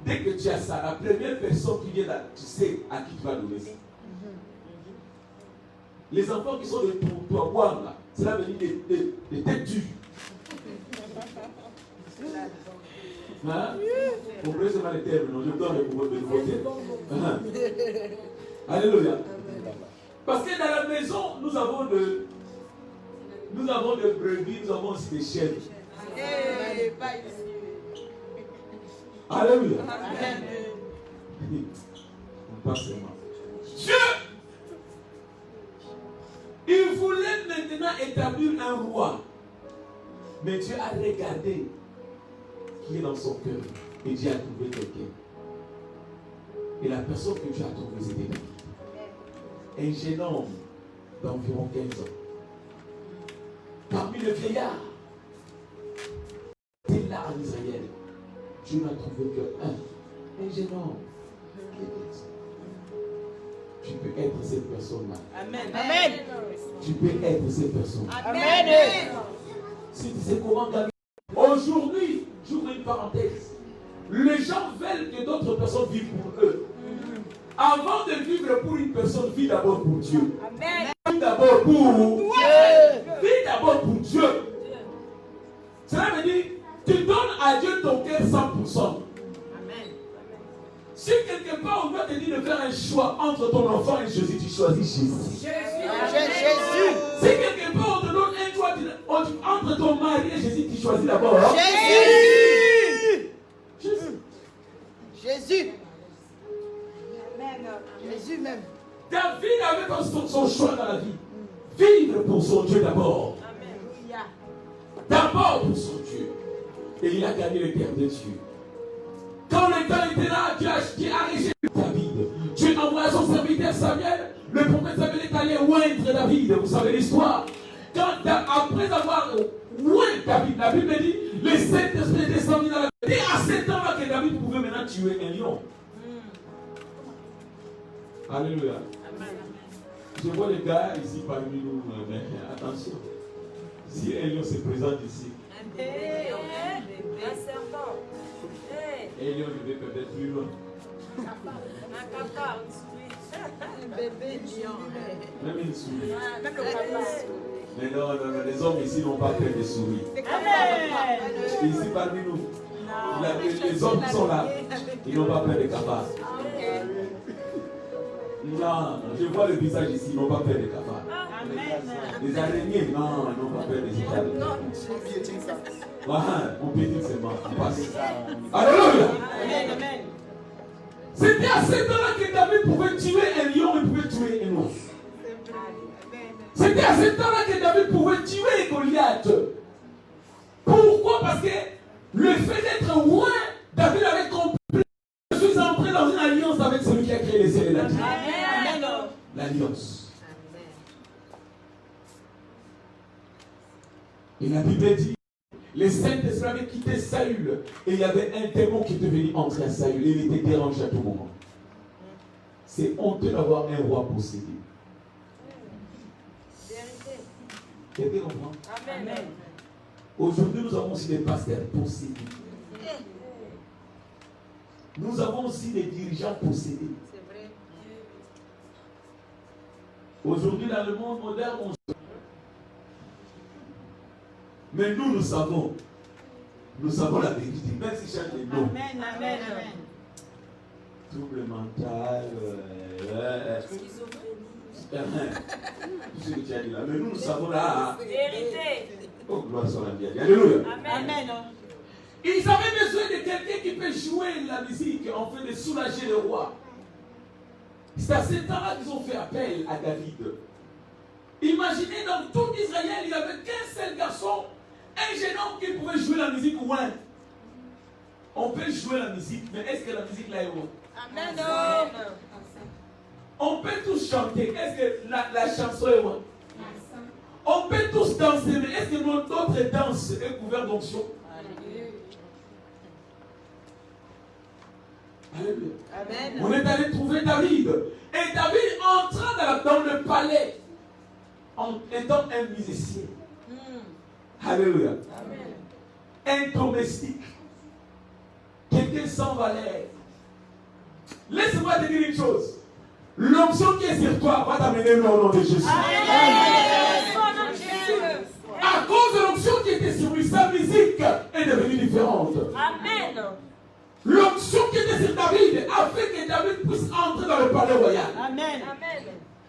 dès que tu as ça, la première personne qui vient là, tu sais à qui tu vas donner ça. Les enfants qui sont de toi voir là, cela veut dire des têtes dures. Hein? Vous comprenez seulement les termes, non? Je donne de nouveaux termes. Alléluia. Parce que dans la maison, nous avons de brebis, nous avons aussi des chèvres. Alléluia. On passe seulement. Dieu, il voulait maintenant établir un roi. Mais Dieu a regardé qui est dans son cœur. Et Dieu a trouvé quelqu'un. Et la personne que Dieu a trouvée, c'était David. Un jeune homme d'environ 15 ans. Parmi les vieillards, était là en Israël. Dieu n'a trouvé qu'un jeune homme. Tu peux être cette personne-là. Amen. Tu peux être cette personne. Amen. Si tu sais comment gagner. Aujourd'hui, j'ouvre une parenthèse. Les gens veulent que d'autres personnes vivent pour eux. Avant de vivre pour une personne, vis d'abord pour Dieu. Amen. Vis d'abord pour Dieu. Vis d'abord pour Dieu. Cela veut dire, tu donnes à Dieu ton cœur 100%. Amen. Si quelque part on doit te dire de faire un choix entre ton enfant et Jésus, tu choisis Jésus. Jésus. Si quelque part on te donne un choix entre ton mari et Jésus, tu choisis d'abord. Jésus. Jésus. Jésus même. David avait son choix dans la vie. Vivre pour son Dieu d'abord. D'abord pour son Dieu. Et il a gagné le cœur de Dieu. Quand le temps était là, Dieu a rejeté David. Dieu a envoyé son serviteur Samuel. Le prophète Samuel est allé oindre David. Vous savez l'histoire. Après avoir oint David, la Bible dit, les Saint-Esprit est descendu dans la vie. Et à ce temps-là que David pouvait maintenant tuer un lion. Alléluia. Je vois les gars ici parmi nous, mais attention. Si un lion se présente ici, Un serpent. un lion ne va peut-être plus loin. Un papa. Un bébé lion. Même une souris. Même le papa. Mais non, les hommes ici n'ont pas peur des souris. Amen. Ici parmi nous, les hommes qui sont là, ils n'ont pas peur des cafards. Non, je vois le visage ici, ils n'ont pas peur des cafards. Les araignées, non, ils n'ont pas peur des cafards. Voilà, on peut dire que c'est mort, on passe. Alléluia. Amen. C'était à cet temps-là que David pouvait tuer un lion et pouvait tuer un ours. C'était à ce temps-là que David pouvait tuer Goliath. Pourquoi? Parce que le fait d'être loin, David avait compris. Je suis entré dans une alliance avec celui qui a créé les cieux et la terre. L'alliance. Et la Bible dit, les Saint-Esprit avaient quitté Saül et il y avait un démon qui était venu entrer à Saül et il était dérangé à tout moment. C'est honteux d'avoir un roi possédé. Quelqu'un comprend? Amen. Aujourd'hui, nous avons aussi des pasteurs possédés. Nous avons aussi des dirigeants possédés. C'est vrai. Aujourd'hui, dans le monde moderne, on sait. Mais nous savons la vérité, même si chaque les noms. Amen. Trouble mental, tout ce que tu as dit là. Mais nous savons la Vérité. Oh, gloire soit la vie. Alléluia. Amen. Ils avaient besoin de quelqu'un qui peut jouer la musique en fait de soulager le roi. C'est à ce temps-là qu'ils ont fait appel à David. Imaginez dans tout Israël, il n'y avait qu'un seul garçon, un jeune homme qui pouvait jouer la musique loin. On peut jouer la musique, mais est-ce que la musique là est loin? Amen. On peut tous chanter, est-ce que la chanson est loin? On peut tous danser, mais est-ce que notre danse est couverte d'onction? Alléluia. Amen. On est allé trouver David. Et David entra dans le palais en étant un musicien. Alléluia. Un domestique. Quelqu'un sans valeur. Laisse-moi te dire une chose. L'onction qui est sur toi va t'amener au nom de Jésus. À cause de l'onction qui était sur lui, sa musique est devenue différente. Amen. L'onction qui était sur David a fait que David puisse entrer dans le palais royal. Amen.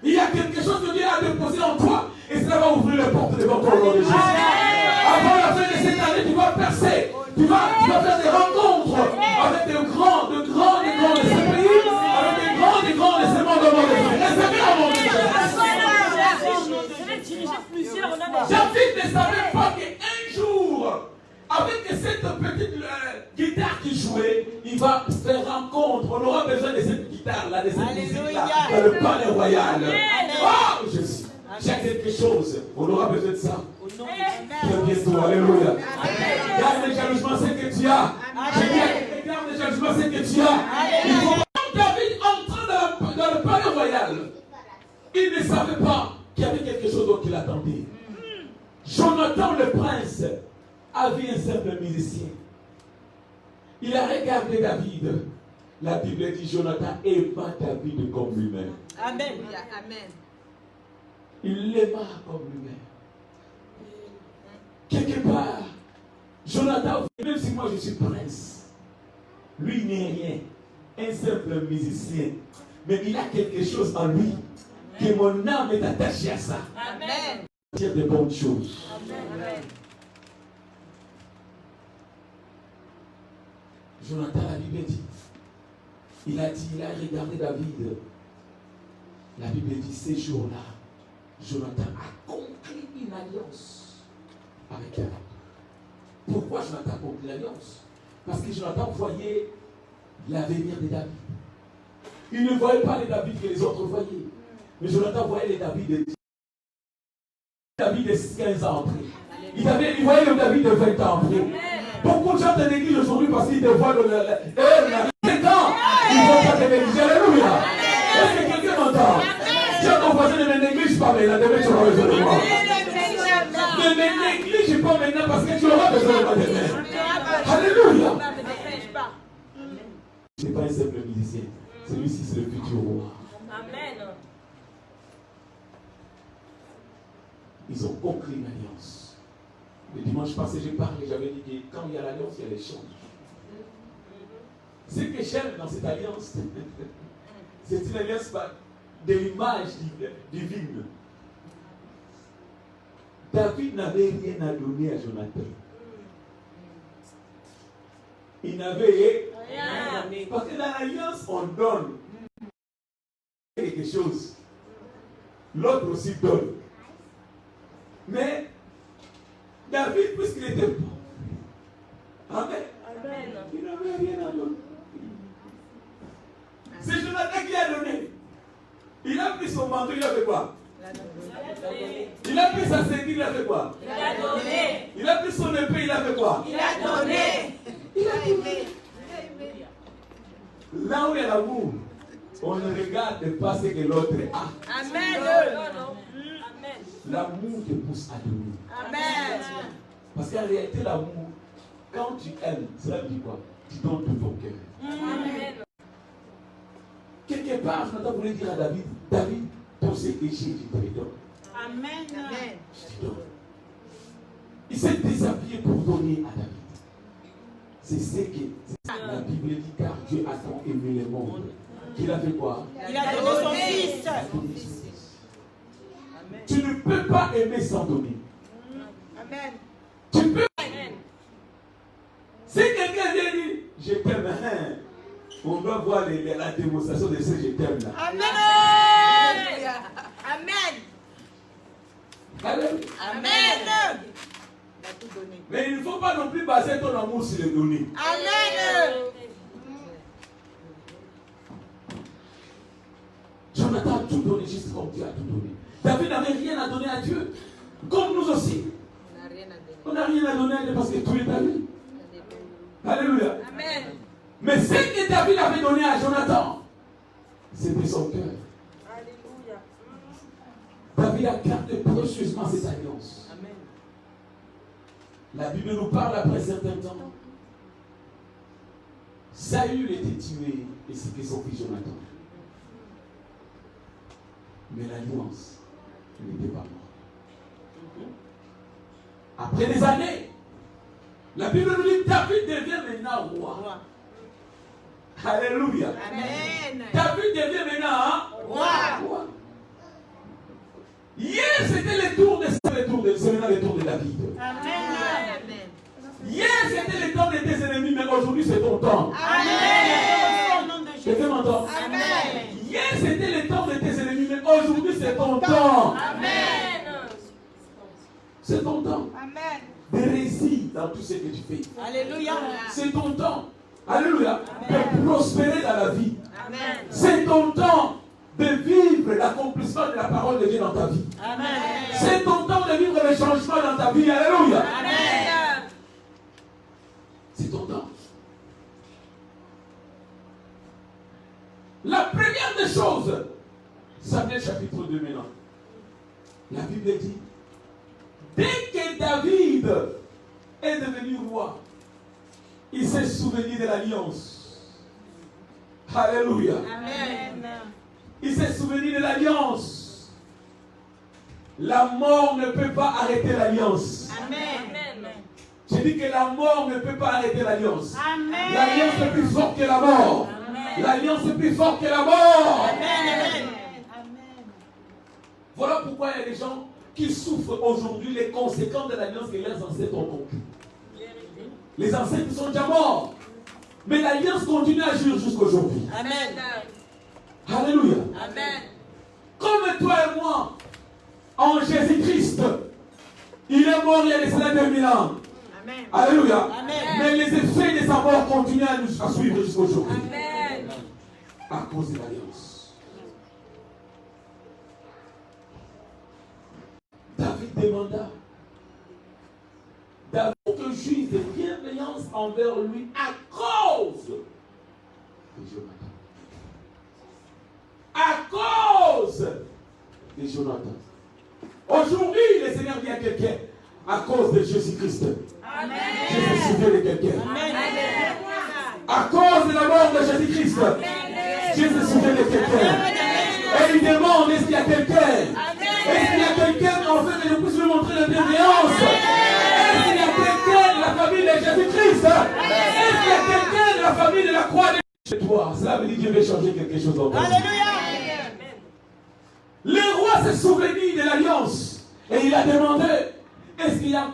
Il y a quelque chose que Dieu a déposé en toi et cela va ouvrir les portes devant toi au nom de Jésus. Avant la fin de cette année, tu vas percer. Tu vas faire des rencontres avec de grands de ce pays, avec des grands de ce monde au nom de Jésus. Recevez au nom de Jésus. Je vais diriger plusieurs au nom de Jésus. David ne savait pas qu'un jour, avec cette petite guitare qu'il jouait, il va faire rencontre. On aura besoin de cette guitare-là, de cette musique-là, dans le palais royal. Oh, Jésus. J'ai quelque chose. On aura besoin de ça. Très bientôt. Alléluia. Garde le jugement, c'est que tu as. Garde le jugement, c'est que tu as. Il faut que David entre dans le palais royal. Il ne savait pas qu'il y avait quelque chose d'autre qui l'attendait. Jonathan le prince avait un simple musicien. Il a regardé David. La Bible dit Jonathan aima David comme lui-même. Amen. Il l'aima comme lui-même. Quelque part, Jonathan, même si moi je suis prince, lui n'est rien, un simple musicien, mais il a quelque chose en lui, que mon âme est attachée à ça. Amen. Il y a de bonnes choses. Amen. Jonathan, la Bible dit, il a regardé David. La Bible dit, ces jours-là, Jonathan a conclu une alliance avec David. Pourquoi Jonathan a conclu l'alliance? Parce que Jonathan voyait l'avenir de David. Il ne voyait pas les David que les autres voyaient. Mais Jonathan voyait les David de 15 ans après. Il voyait le David de 20 ans après. Beaucoup de gens te négligent aujourd'hui parce qu'ils te voient le 20 ans. Ils ne vont pas te négliger. Alléluia. Est-ce que quelqu'un m'entend? Si ton voisin ne me néglige pas maintenant, demain tu auras besoin de moi. Ne me néglige pas maintenant parce que tu auras besoin de moi demain. Alléluia. Ce n'est pas un simple musicien. Celui-ci, c'est le futur roi. Amen. Ils ont conclu une alliance. Le dimanche passé, j'ai parlé, j'avais dit que quand il y a l'alliance, il y a l'échange. Ce que j'aime dans cette alliance, c'est une alliance de l'image divine. David n'avait rien à donner à Jonathan. Il n'avait rien. Parce que dans l'alliance, on donne quelque chose. L'autre aussi donne. Mais David, puisqu'il était pauvre, Amen. Il n'avait rien à donner. C'est Jonathan qui a donné. Il a pris son manteau, il a fait quoi? Il a pris sa ceinture, il a fait quoi? Il a donné. Il a pris son épée, il a fait quoi? Il a donné. Il a aimé. Là où il y a l'amour, on ne regarde pas ce que l'autre a. Amen. L'amour te pousse à donner. Amen. Parce qu'en réalité, l'amour, quand tu aimes, cela veut dire quoi? Tu donnes tout ton cœur. Amen. Quelque part, Jonathan voulait dire à David, David, tout ce que j'ai, je te le donne. Amen. Je te donne. Il s'est déshabillé pour donner à David. C'est ce que la Bible dit, car Dieu a tant aimé le monde. Qu'il a fait quoi? Il a donné son fils. Tu ne peux pas aimer sans donner. Amen. Tu peux. Si quelqu'un vient dire, je t'aime, hein, on doit voir la démonstration de ce je t'aime là. Amen. Amen. Alléluia. Amen. Mais il ne faut pas non plus baser ton amour sur le donner. Amen. Jonathan a tout donné juste comme Dieu a tout donné. David n'avait rien à donner à Dieu. Comme nous aussi. On n'a rien à donner à Dieu parce que tout est à lui. Alléluia. Amen. Mais ce que David avait donné à Jonathan, c'était son cœur. Alléluia. David a gardé précieusement cette alliance. Amen. La Bible nous parle après un certain temps. Saül était tué et c'était son fils Jonathan. Mais l'alliance n'était pas morte. Après des années, la Bible nous dit que David devient maintenant roi. Alléluia. Amen. David devient maintenant Roi. Hier c'était le tour de c'est maintenant le tour de David. Amen. Hier c'était le temps de tes ennemis, mais aujourd'hui c'est ton temps. Amen. Au nom de Jésus. Quelqu'un m'entend? Amen. Hier c'était le temps de tes ennemis, mais aujourd'hui c'est ton temps. Amen. C'est ton temps Amen. de réussir dans tout ce que tu fais. Alléluia. C'est ton temps. Alléluia. De prospérer dans la vie. Amen. C'est ton temps de vivre l'accomplissement de la parole de Dieu dans ta vie. Amen. C'est ton temps de vivre le changement dans ta vie. Alléluia. Amen. C'est ton temps. La première des choses, Samuel chapitre 2 maintenant. La Bible dit, dès que David est devenu roi, il s'est souvenu de l'alliance. Alléluia. Amen. Il s'est souvenu de l'alliance. La mort ne peut pas arrêter l'alliance. Amen. Je dis que la mort ne peut pas arrêter l'alliance. Amen. L'alliance est plus forte que la mort. L'alliance est plus forte que la mort. Amen. Voilà pourquoi il y a des gens qui souffrent aujourd'hui les conséquences de l'alliance que leurs ancêtres ont conclue. Les ancêtres sont déjà morts. Mais l'alliance continue à agir jusqu'aujourd'hui. Amen. Alléluia. Amen. Comme toi et moi, en Jésus-Christ, il est mort il y a de cela 2000 ans. Amen. Alléluia. Amen. Mais les effets de sa mort continuent à nous suivre jusqu'aujourd'hui. Amen. À cause de l'alliance. David demanda que juge de bienveillance envers lui à cause de Jonathan. À cause de Jonathan. Aujourd'hui, le Seigneur dit à quelqu'un, à cause de Jésus-Christ. Amen. Je me souviens de quelqu'un. Amen. À cause de la mort de Jésus-Christ, je me souviens de quelqu'un. Et il demande, est-ce qu'il y a quelqu'un? Est-ce qu'il y a quelqu'un en fait que je puisse lui montrer la bienveillance? Est-ce qu'il y a quelqu'un de la famille de Jésus-Christ? Est-ce qu'il y a quelqu'un de la famille de la croix de toi? Cela veut dire que Dieu veut changer quelque chose en toi. Alléluia. Le roi s'est souvenu de l'alliance et il a demandé, est-ce qu'il y a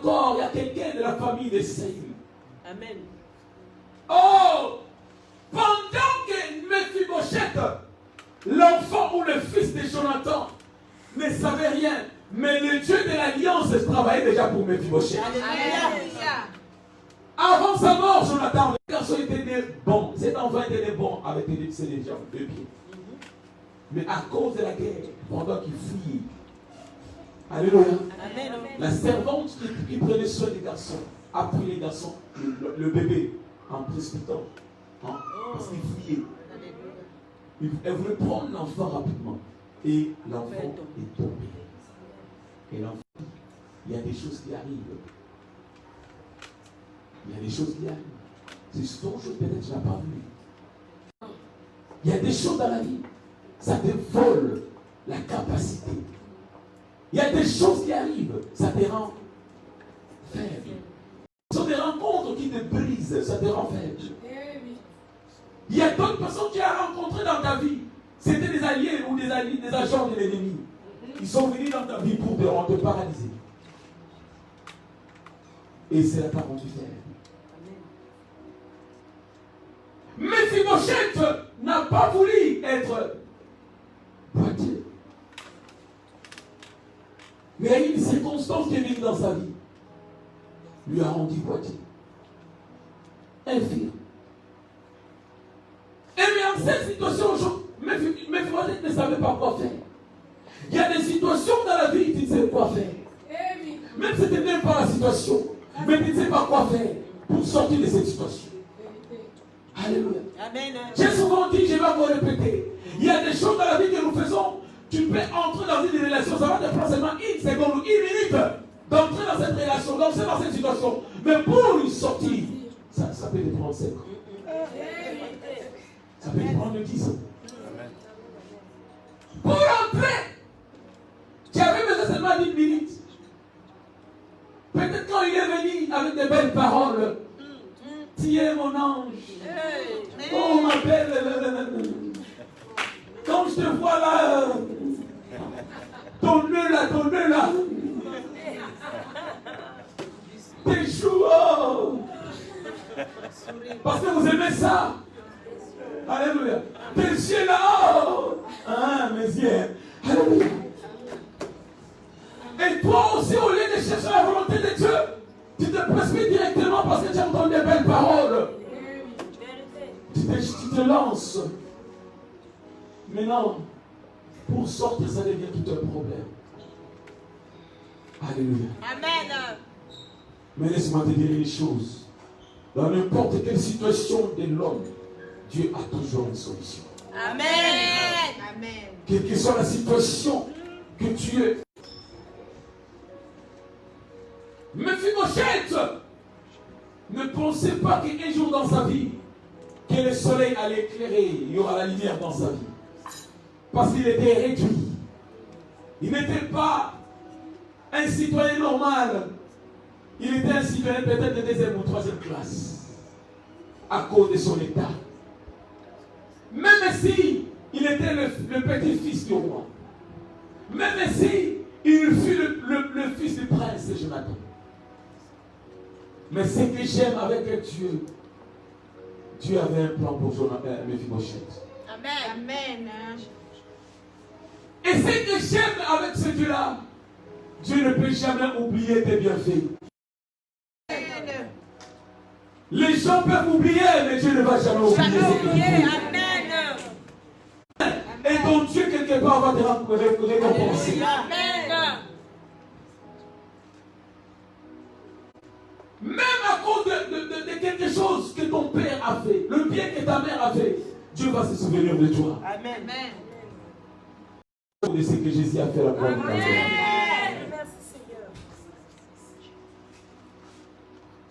quelqu'un de la famille de Saül? Amen. Oh, pendant que Mephibosheth, l'enfant ou le fils de Jonathan, ne savait rien, mais le Dieu de l'alliance travaillait déjà pour Mephibosheth. Alléluia. Avant sa mort, Jonathan, le garçon était né bon. Cet enfant était né bon avec ses jambes, 2 pieds. Mais à cause de la guerre, pendant qu'il fuyait, alléluia, Amen. la servante qui prenait soin des garçons a pris les garçons, le bébé, en précipitant, parce qu'il fuyait. Elle voulait prendre l'enfant rapidement. Et l'enfant est tombé. Et l'enfant, il y a des choses qui arrivent. Il y a des choses qui arrivent. C'est ce dont peut-être tu n'as pas vu. Il y a des choses dans la vie. Ça te vole la capacité. Il y a des choses qui arrivent. Ça te rend faible. Ce sont des rencontres qui te brisent. Ça te rend faible. Il y a d'autres personnes que tu as rencontrées dans ta vie. C'était des alliés ou des agents de l'ennemi. Ils sont venus dans ta vie pour te paralyser. Et c'est la parole du Père. Mephibosheth n'a pas voulu être boiteux. Mais il y a une circonstance qui est venue dans sa vie. Lui a rendu boiteux. Infirme. Et mais en cette situation, Mephibosheth ne savait pas quoi faire. Il y a des situations dans la vie, tu ne sais quoi faire. Même si tu n'aimes pas la situation, mais tu ne sais pas quoi faire pour sortir de cette situation. Alléluia. Amen. J'ai souvent dit, je vais encore répéter, il y a des choses dans la vie que nous faisons, tu peux entrer dans une relation, ça va te prendre seulement 1 seconde ou 1 minute d'entrer dans cette relation, d'entrer dans cette situation. Mais pour une sortie, ça peut te prendre 5 ans. Ça peut te prendre 10 ans. Pour entrer, tu avais besoin seulement d'1 minute. Peut-être quand il est venu avec de belles paroles, tu es mon ange. Oh, ma belle. Quand je te vois là, ton nœud là. Tes joues, oh. Parce que vous aimez ça. Alléluia. Tes yeux là, oh. Ah, mes yeux. Alléluia. Et toi aussi, au lieu de chercher la volonté de Dieu, tu te précipites directement parce que tu as entendu des belles paroles. Tu te lances. Maintenant, pour sortir, ça devient tout un problème. Alléluia. Amen. Mais laisse-moi te dire une chose. Dans n'importe quelle situation de l'homme, Dieu a toujours une solution. Amen. Amen. Quelle que soit la situation que tu es. Mephibosheth ne pensait pas qu'un jour dans sa vie, que le soleil allait éclairer, il y aura la lumière dans sa vie. Parce qu'il était réduit. Il n'était pas un citoyen normal. Il était un citoyen peut-être de 2e ou 3e classe. À cause de son état. Même si il était le petit-fils du roi. Même si il fut le fils du prince Jonathan. Mais ce que j'aime avec Dieu, Dieu avait un plan pour Mephibosheth. Amen. Amen. Et ce que j'aime avec ce Dieu-là, Dieu ne peut jamais oublier tes bienfaits. Amen. Les gens peuvent oublier, mais Dieu ne va jamais oublier ses bienfaits. Amen. Et donc Dieu, quelque part, va te récompenser. Amen. Même à cause de quelque chose que ton père a fait, le bien que ta mère a fait, Dieu va se souvenir de toi. Amen. De ce que Jésus a fait à la croix de Calvaire. Merci Seigneur.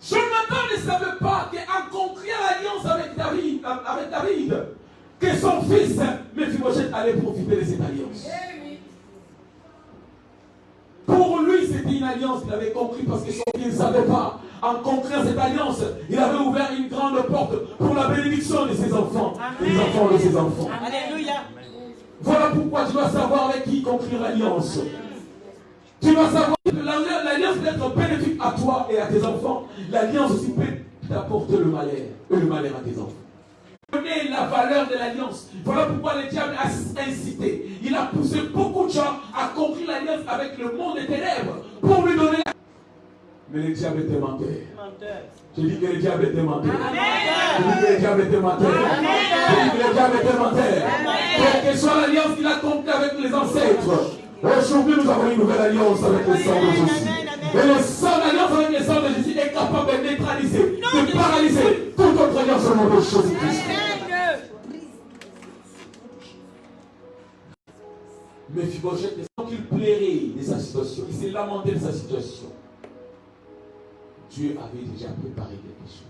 Jonathan ne savait pas qu'en concluant l'alliance avec David, que son fils Mephibosheth allait profiter de cette alliance. Pour lui, c'était une alliance qu'il avait compris parce que son fils ne savait pas. En concluant cette alliance, il avait ouvert une grande porte pour la bénédiction de ses enfants, les enfants de ses enfants. Alléluia. Voilà pourquoi tu dois savoir avec qui conclure l'alliance. Tu dois savoir que l'alliance peut être bénéfique à toi et à tes enfants. L'alliance aussi peut t'apporter le malheur et le malheur à tes enfants. Connais la valeur de l'alliance. Voilà pourquoi le diable a incité. Il a poussé beaucoup de gens à conclure l'alliance avec le monde des ténèbres pour lui donner. Mais le diable était menteur. Je dis que le diable était menteur. Je dis que le diable était menteur. Je dis que le diable était menteur. Quelle que soit l'alliance qu'il a conclue avec les ancêtres. Aujourd'hui, nous avons une nouvelle alliance avec le sang de Jésus. Et le sang, l'alliance avec le sang de Jésus est capable de neutraliser, de paralyser toute autre alliance au nom de Jésus-Christ. Mais Mephibosheth, sans qu'il plairait de sa situation, il s'est lamenté de sa situation. Dieu avait déjà préparé quelque chose.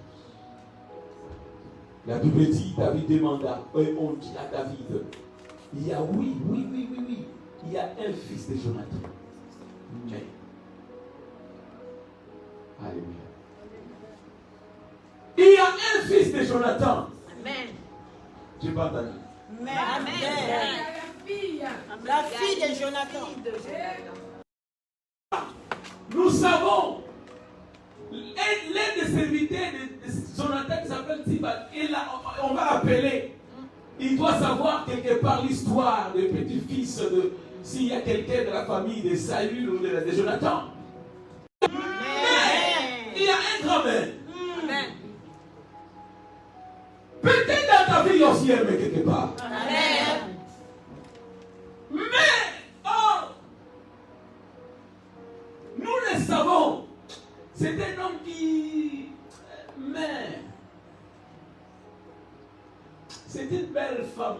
La Bible dit, David demanda, on dit à David, il y a oui, il y a un fils de Jonathan. Mais, alléluia. Il y a un fils de Jonathan. Amen. Je n'ai pas entendu. Amen. La fille de Jonathan. Nous savons, l'un des serviteurs de Jonathan qui s'appelle Tibal, on va appeler. Il doit savoir quelque part l'histoire des petits-fils de, s'il y a quelqu'un de la famille de Saül ou de Jonathan. Mais il y a un grand mère. Peut-être dans ta vie, il y a aussi aimé quelque part. Amen. Mais, nous le savons, c'est un homme qui... Mais, c'est une belle femme.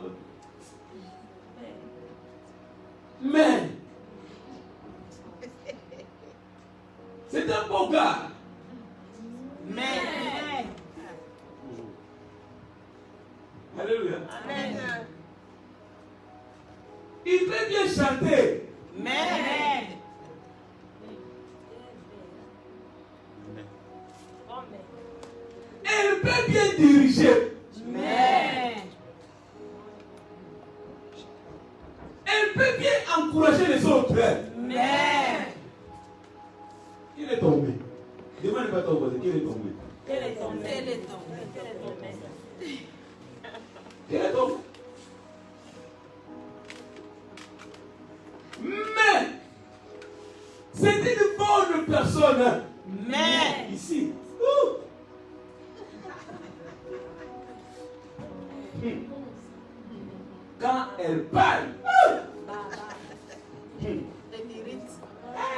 Mais, c'est un beau gars. Mais, Alléluia. Amen. Il peut bien chanter. Mais, Elle peut bien diriger. mais, Elle peut bien encourager les autres. mais, Qui est tombé? Demande pas ton voisin, qui est tombé? quel est ton nom? Qui est tombé? Mais, c'est une bonne personne. Mais, Ici. Quand elle parle,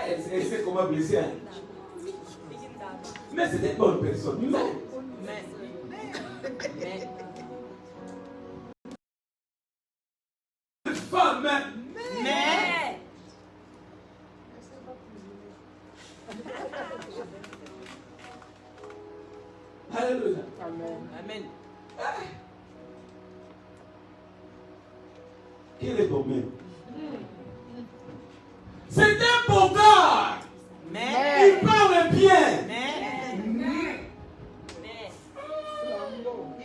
elle sait comment blesser. Mais c'est une bonne personne. Femme. mais, Alléluia. Amen. Quel est ton mère? C'est un beau gars. Mais, Il parle bien. mais,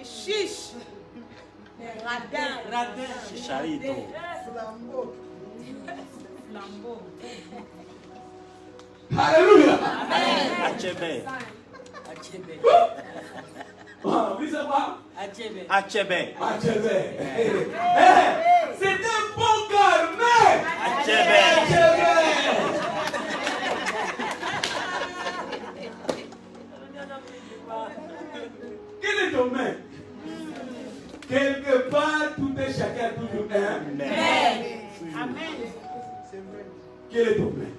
chiche, radin, Chicharito. flambeau. Alléluia. Achebe. Vous savez quoi? Achebe. Achebe. C'est un bon gars, mais Achebe. Quel est ton main? Quelque part, tout est chacun toujours un. Mais, Amen. Quel est ton main?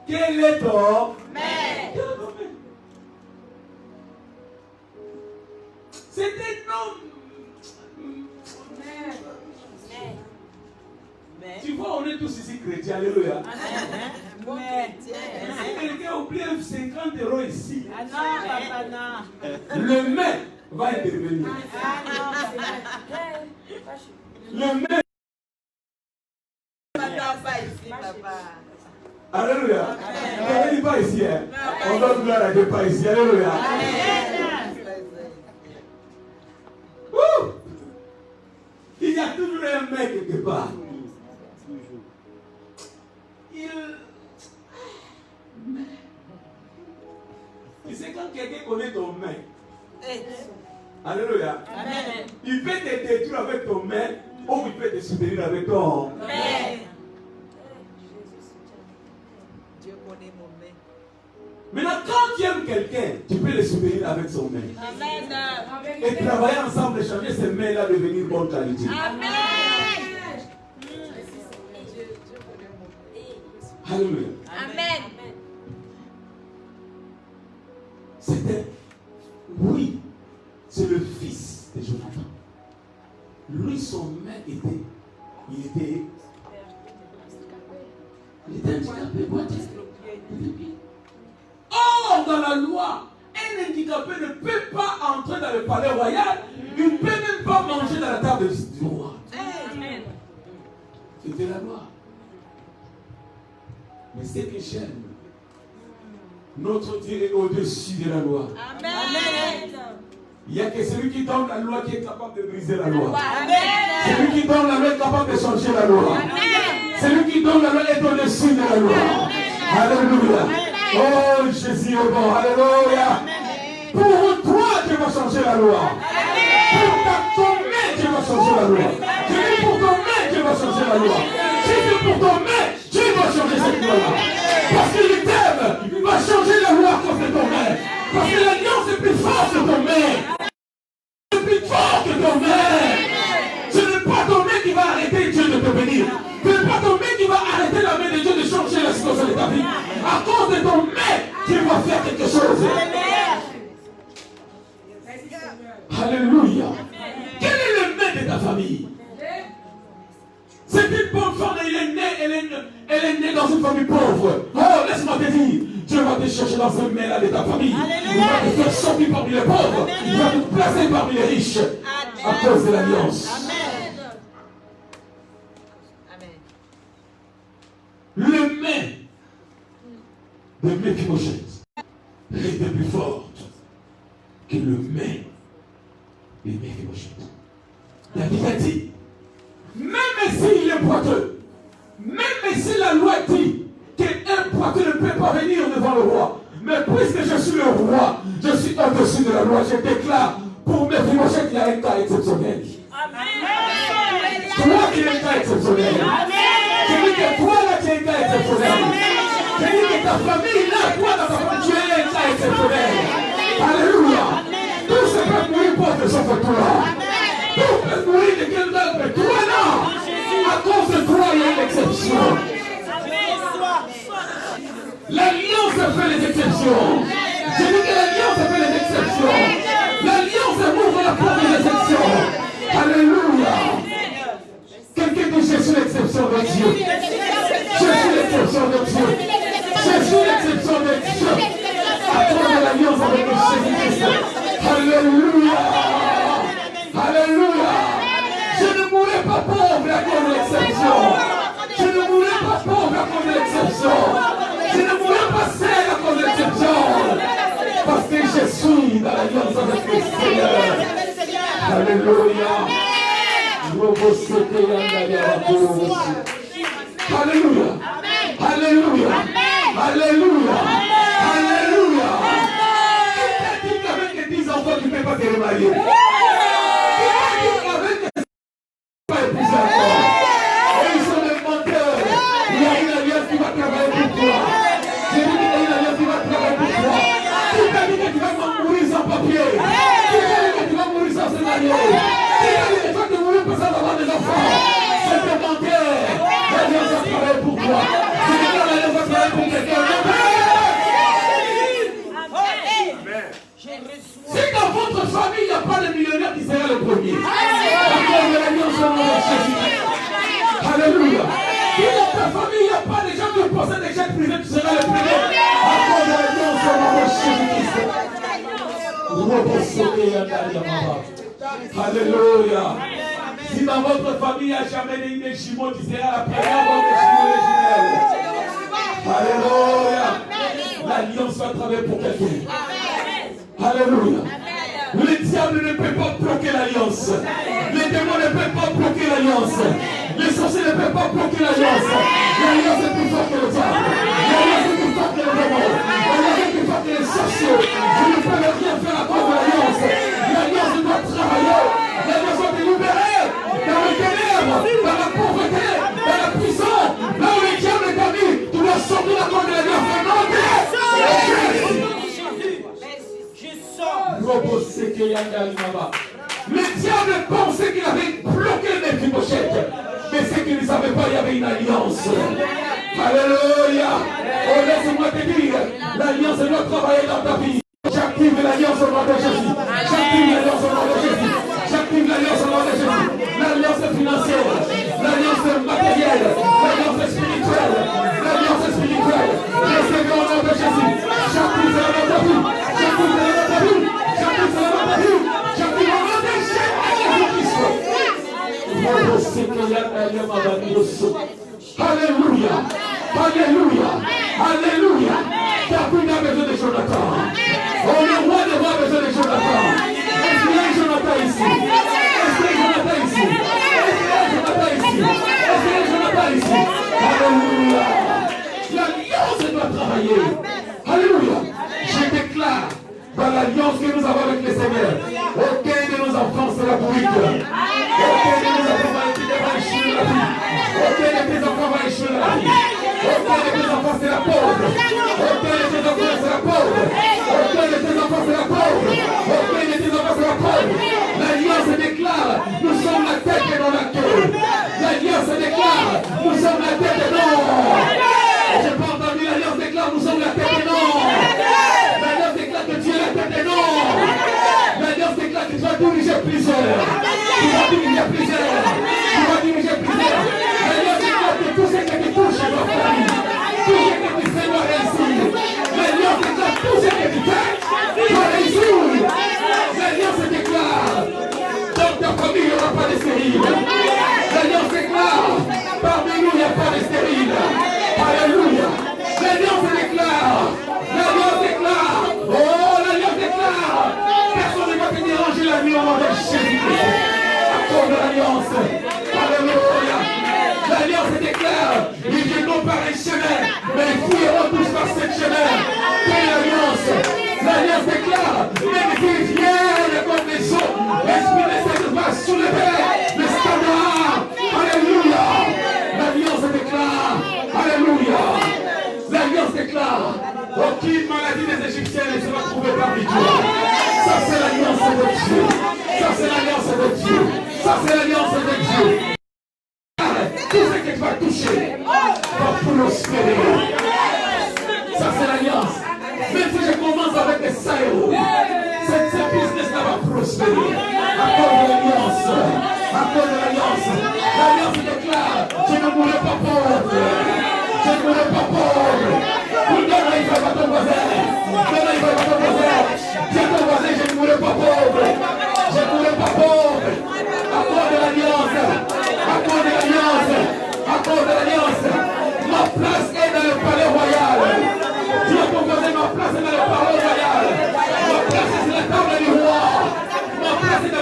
Quel est ton Mais, C'est un homme. Tu vois, on est tous ici chrétiens, alléluia. mais, Si quelqu'un oublie 50 € ici, ah non, papa, non. le main va intervenir. Ah non, Le main. pas ici, papa. Alléluia. Il n'est pas ici. Hein. On va gloire à Dieu, pas ici. Alléluia. Ouh. Il y a toujours toujours un mec quelque part. Tu sais, quand quelqu'un connaît ton main, alléluia, Amen. il peut te détruire avec ton main ou il peut te soutenir avec ton Amen. Dieu connaît mon main. Maintenant, quand tu aimes quelqu'un, tu peux le soutenir avec son main. Amen. Et travailler ensemble, échanger ces mains-là, devenir bonne qualité. Amen. Alléluia. Amen. C'était, oui, c'est le fils de Jonathan. Lui, son main il était handicapé, boité. Or, dans la loi, un handicapé ne peut pas entrer dans le palais royal. Il ne peut même pas manger dans la table du roi. Amen. C'était la loi. Mais ce que j'aime, notre Dieu est au-dessus de la loi. Amen. Il n'y a que celui qui donne la loi qui est capable de briser la loi. Amen. Celui qui donne la loi est capable de changer la loi. Celui qui donne la loi est au-dessus de la loi. Alléluia. Oh, Jésus est bon. Alléluia. Pour toi, Dieu va changer la loi. Pour ton main, Dieu va changer la loi. Je dis pour ton main, Dieu va changer la loi. Je dis pour ton main, Dieu va changer cette loi-là. Parce qu'il t'aime, il va changer la loi à cause de ton main. Parce que l'alliance est plus forte que ton main. C'est plus fort que ton main. Ce n'est pas ton main qui va arrêter Dieu de te bénir. Ce n'est pas ton main qui va arrêter la main de Dieu de changer la situation de ta vie. À cause de ton main, Dieu va faire quelque chose. Alléluia. Quel est le main de ta famille? C'est une bonne femme, elle est née dans une famille pauvre. Oh, laisse-moi te dire, Dieu va te chercher dans ce main-là de ta famille. Il va te faire sortir parmi les pauvres. Il va te placer parmi les riches. À cause de l'alliance. Le main de Méphibosheth était plus forte que le main de Méphibosheth. David a dit, même s'il est boiteux, même si la loi dit qu'un boiteux ne peut pas venir devant le roi, mais puisque je suis le roi, je suis au-dessus de la loi, je déclare pour Méphibosheth qu'il y a un cas exceptionnel. Toi qui es un cas exceptionnel. Je dis que toi là tu es un cas exceptionnel. Je dis que ta famille là, toi dans ta famille, tu es un cas exceptionnel. Alléluia. Tout ce peut mourir pour te sauf toi. Tout peut mourir de quelqu'un d'autre, mais toi non. À cause de toi, il y a une exception. L'alliance fait les exceptions. Je dis que l'alliance fait les exceptions. L'alliance ouvre la porte des exceptions. Alléluia. Quelqu'un dit je suis l'exception de Dieu. Je suis l'exception de Dieu. Je suis l'exception de Dieu. À cause de l'alliance avec Jésus-Christ. Alléluia. Alléluia. Je ne mourrai pas pauvre à cause de l'exception. Je ne mourrai pas pauvre à cause de l'exception. Je ne mourrai pas seul à cause de l'exception. Parce que je suis dans l'alliance avec le Seigneur. Alléluia. Alléluia. Alléluia. Alléluia. Alléluia. Qui t'a dit qu'avec 10 enfants tu ne peux pas te remarier? Qui t'a dit qu'avec pas épouser encore? Et ils sont des menteurs. Il y a une alliance qui va travailler pour toi. J'ai dit qu'il y a une alliance qui va travailler pour toi. Qui t'a dit que tu vas mourir sans papier? Qui t'a dit que tu vas mourir sans se marier? Qui t'a dit que tu vas mourir sans avoir des enfants? C'est des menteurs. L'alliance va travailler pour toi. C'est que l'alliance va travailler pour quelqu'un. Si dans votre famille, il n'y a pas de millionnaire qui sera le premier. À cause de l'alliance de Jésus. Alléluia. Si dans ta famille, il n'y a pas de gens qui possèdent des jets privés, tu seras le premier. À cause de l'alliance de Jésus-Christ. Alléluia. Si dans votre famille, il n'y a jamais des jumeaux, tu seras la première fois des jumeaux originels. Alléluia. L'alliance va travailler pour quelqu'un. Alléluia. Le diable ne peut pas bloquer l'alliance. Les démons ne peuvent pas bloquer l'alliance. l'alliance. Les sorciers ne peuvent pas bloquer l'alliance. L'alliance est plus forte que le diable. L'alliance est plus forte que le démon. L'alliance est plus forte que les sorciers. Vous ne pouvez rien faire à cause de l'alliance. L'alliance doit travailler. L'alliance doit te libérer dans le ténèbre, dans la pauvreté, dans la prison. Là où les diables est mis, tu dois sortir à cause de l'alliance. Le diable pensait qu'il avait bloqué le Mephibosheth, mais c'est qu'il ne savait pas qu'il y avait une alliance. Alléluia. Oh, laisse-moi te dire, l'alliance doit travailler dans ta vie. J'active l'alliance au nom de Jésus. J'active l'alliance au nom de Jésus. J'active l'alliance au nom de Jésus. L'alliance financière, l'alliance matérielle, l'alliance spirituelle, l'alliance spirituelle. Laissez-le au nom de Jésus. J'active cela dans ta vie. J'active cela dans ta vie. J'active cela dans ta vie. J'active au nom de Jésus-Christ. Alléluia. Alléluia. Alléluia. David a besoin de Jonathan. Oh, le roi de roi a besoin de Jonathan. Est-ce qu'il y a Jonathan ici? Est-ce qu'il y a Jonathan ici? Est-ce qu'il y a Jonathan ici? Est-ce qu'il y a Jonathan ici? Alléluia. L'alliance doit travailler. Alléluia. Je déclare dans l'alliance que nous avons avec le Seigneur, aucun de nos enfants sera brûlé. Aucun de nos enfants va échouer la vie. Aucun de tes enfants va échouer la vie. Aucun de tes enfants sera pauvre. Aucun de tes enfants sera pauvre. Aucun de tes enfants sera pauvre. Aucun de tes enfants sera pauvre. L'alliance déclare, nous sommes la tête et non la queue. L'alliance déclare, nous sommes la tête et non. Je n'ai pas entendu l'alliance déclare, nous sommes la tête et non. L'alliance déclare que tu es la tête et non. L'alliance déclare que tu vas diriger plusieurs. Tu vas diriger plusieurs. Tu vas diriger plusieurs. L'alliance déclare que tout ce qui te touche doit faire. Tout ce que tu fais doit réussir. L'alliance déclare tout ce que tu fais doit réussir. L'alliance déclare dans ta famille il n'y aura pas de stérile. L'alliance déclare parmi nous il n'y a pas de stérile. Alléluia. L'alliance déclare. L'alliance déclare. Oh, l'alliance déclare. Personne ne va te déranger la nuit au nom de Jésus-Christ. À cause de l'alliance. Alléluia. L'alliance déclare. Ils viendront par un chemin, mais ils fouilleront tous par ce chemin. Quelle alliance. L'alliance déclare. Même s'ils viennent comme des eaux, l'esprit de Satan va soulever le standard. Alléluia. L'alliance déclare. Alléluia. L'alliance déclare. Aucune maladie des Égyptiens ne sera trouvée parmi toi. Ça c'est l'alliance de Dieu. Ça c'est l'alliance de Dieu. Ça c'est l'alliance de Dieu. Tout ce que tu vas toucher va prospérer. Ça c'est l'alliance. Même si je commence avec des saillots, ce business-là va prospérer. À cause de l'alliance. À cause de l'alliance. L'alliance déclare, je ne mourrai pas pauvre. Je ne mourrai pas pauvre. Donne un livre à ton voisin. Donne un livre à ton voisin. Dis à ton voisin, je ne mourrai pas pauvre. Je ne mourrai pas pauvre. À cause de l'alliance. À cause de l'alliance. À cause de l'alliance. Ma place est dans le palais royal. Dis à ton voisin, ma place est dans le palais royal. Ma place est sur la table du roi. Ma place est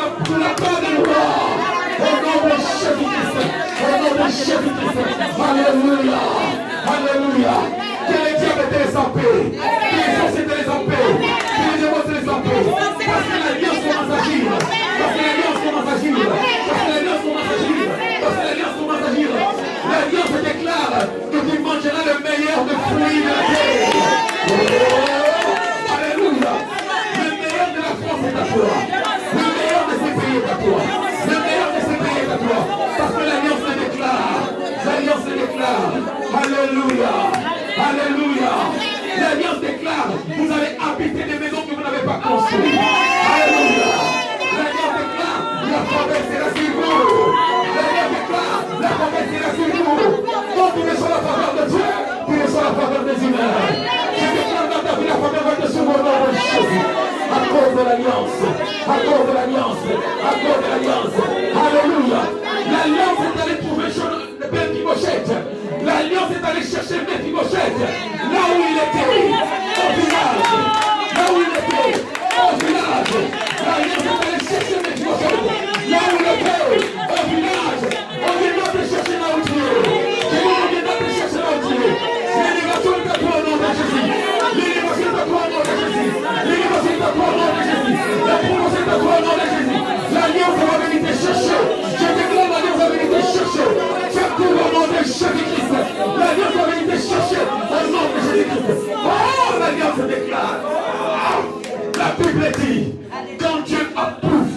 dit, quand Dieu approuve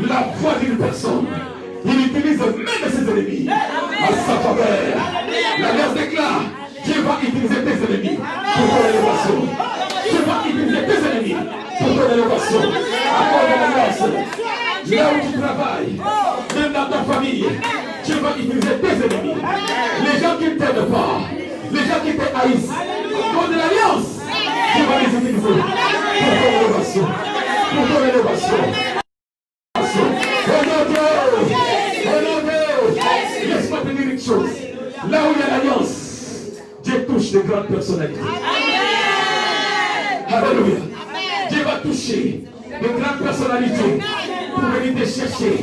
la voix d'une personne, il utilise même ses ennemis à sa faveur. L'Alliance déclare, Dieu va utiliser tes ennemis pour ton élévation. Dieu va utiliser tes ennemis pour ton élévation. À cause de l'Alliance, là où tu travailles, même dans ta famille, Dieu va utiliser tes ennemis. Les gens qui ne t'aiment pas, les gens qui te haïssent, à cause de l'Alliance, Dieu va les utiliser pour ton élévation. Pour ton élévation. Laisse-moi te dire une chose. Là où il y a l'alliance, Dieu touche les grandes personnalités. Alléluia. Dieu va toucher les grandes personnalités pour venir te chercher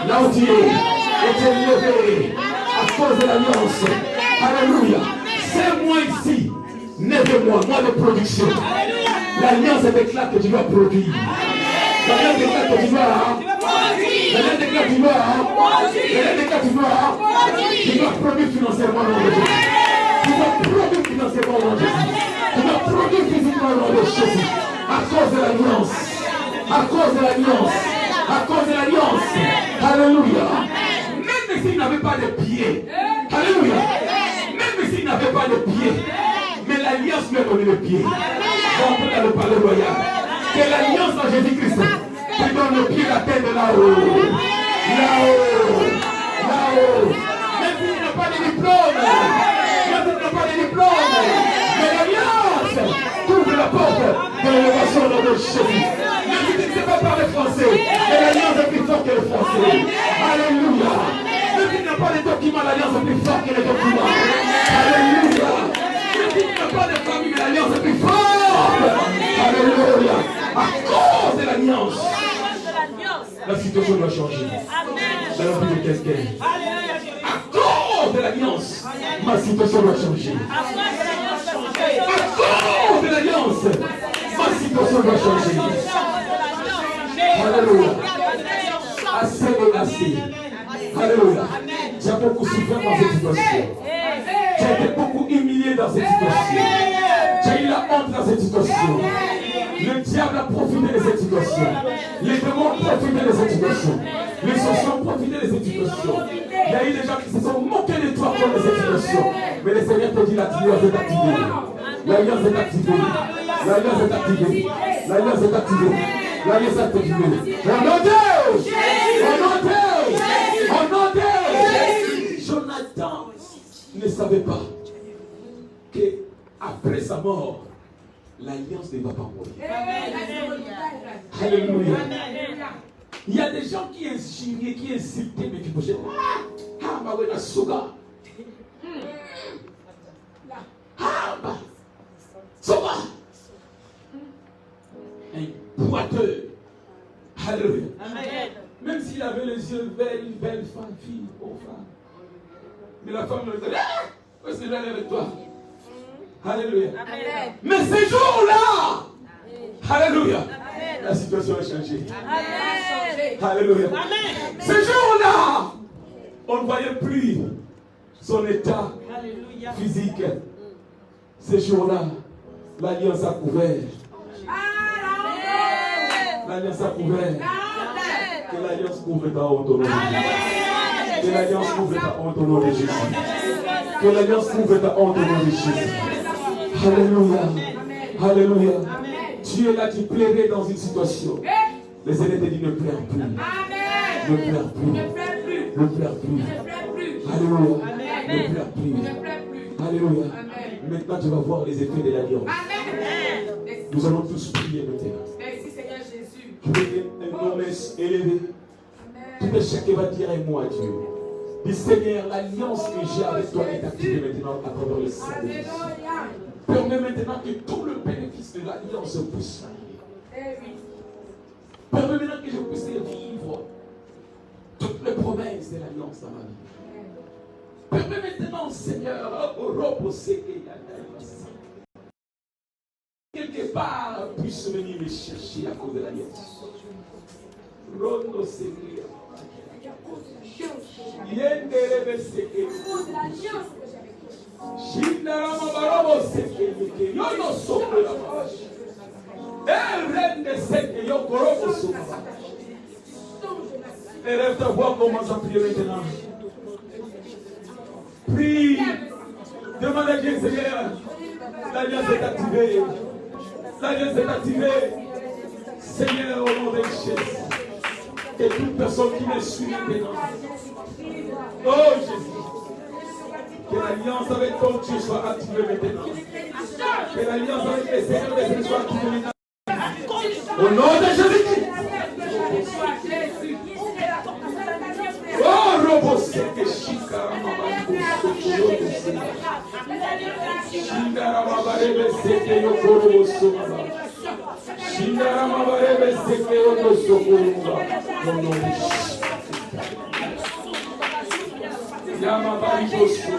là où tu es et te lever à cause de l'alliance. Alléluia. C'est moi ici, né de moi, moi de production. L'alliance déclare que tu vas produire. L'alliance déclare que tu vas. L'alliance déclare que tu vas. L'alliance déclare que tu vas. Tu vas produire financièrement dans le Jésus. Tu vas produire financièrement dans le Jésus. Tu vas produire physiquement dans le Jésus. À cause de l'alliance. À cause de l'alliance. À cause de l'alliance. Alléluia. Même s'il n'avait pas de pieds. Alléluia. Même s'il n'avait pas de pieds. Mais l'alliance lui a donné le pied. On peut dans le palais royal. Que l'alliance en Jésus-Christ qui donne le pied la tête de là-haut. Là-haut. Là-haut. Même s'il n'a pas de diplôme. Même s'il n'a pas de diplôme. Mais l'alliance ouvre la porte de l'élévation dans le Jésus. Même si tu ne sais pas parler français. Mais l'alliance est plus forte que le français. Alléluia. Même s'il n'a pas de documents, l'alliance est plus forte que les documents. Alléluia. Même s'il n'a pas de famille, mais l'alliance est plus forte. Alléluia. À cause de l'alliance, la situation doit changer. Dans la vie de quelqu'un. À cause de l'alliance, ma situation doit changer. À cause de l'alliance, ma situation doit changer. Alléluia. Assez et assez. Alléluia. Tu as beaucoup souffert dans cette situation. Tu as été beaucoup humilié dans cette situation. Tu as eu la honte dans cette situation. Le diable a profité de cette situation. Les démons ont profité de cette situation. Les sorciers ont profité de cette situation. Il y a eu des gens qui se sont moqués de toi pour cette situation. Mais le Seigneur te dit l'alliance est activée. L'alliance est activée. L'alliance est activée. L'alliance est activée. L'alliance est activée. On note! On note! Jonathan ne savait pas qu'après sa mort, l'alliance ne va pas mourir. Alléluia. Il y a des gens qui injurient, qui insultent, mais qui possèdent. Ah, ma wena soga. Ah, ma soga. Un boiteux. Alléluia. Même s'il avait les yeux verts, une belle femme, fille, oh femme. Mais la femme me disait, ah, c'est là avec toi. Alléluia. Amen. Mais ces jours-là, alléluia, la situation a changé. Amen. Alléluia. Amen. Ces jours-là, on ne voyait plus son état physique. Ces jours-là, l'alliance a couvert. L'alliance a couvert. Que l'alliance couvre ta autonomie. Que l'alliance couvre ta autonomie de Jésus. Que l'alliance couvre ta autonomie de Jésus. Alléluia. Alléluia. Tu es là, tu plairais dans une situation. Le Seigneur te dit ne pleure plus. Ne pleure plus. Ne pleure plus. Alléluia. Ne pleure plus. Alléluia. Maintenant tu vas voir les effets de l'alliance. Nous allons tous prier maintenant. Merci Seigneur Jésus. Tu es un homme élevé. Tout échec va dire un mot à Dieu. Dis Seigneur, l'alliance que j'ai avec toi est activée maintenant à travers le Saint-Esprit. Permets maintenant que tout le bénéfice de l'alliance puisse m'arriver. Permets maintenant que je puisse vivre toutes les promesses de l'alliance dans ma vie. Permets maintenant, Seigneur, quelque part puisse venir me chercher à cause de l'alliance. Rondo Seigneur. Élève ta voix, commence à prier maintenant. Prie. Demande à Dieu, Seigneur. L'alliance est activée. L'alliance est activée. Seigneur, au nom de Jésus. Et toute personne qui me suit maintenant. Oh Jésus. Que l'alliance avec ton Dieu soit activée maintenant. Que l'alliance avec les Seigneurs des Esprits soit activée maintenant. Au nom de Jésus-Christ. Oh, Robo Seke Shikaramabando Sokoyoto Shindaramabarebe Seke Yokorobo Sokoba Shindaramabarebe Seke Yokorobo Sokoba Mon nom de Jésus. Yamabaribo Sokoba.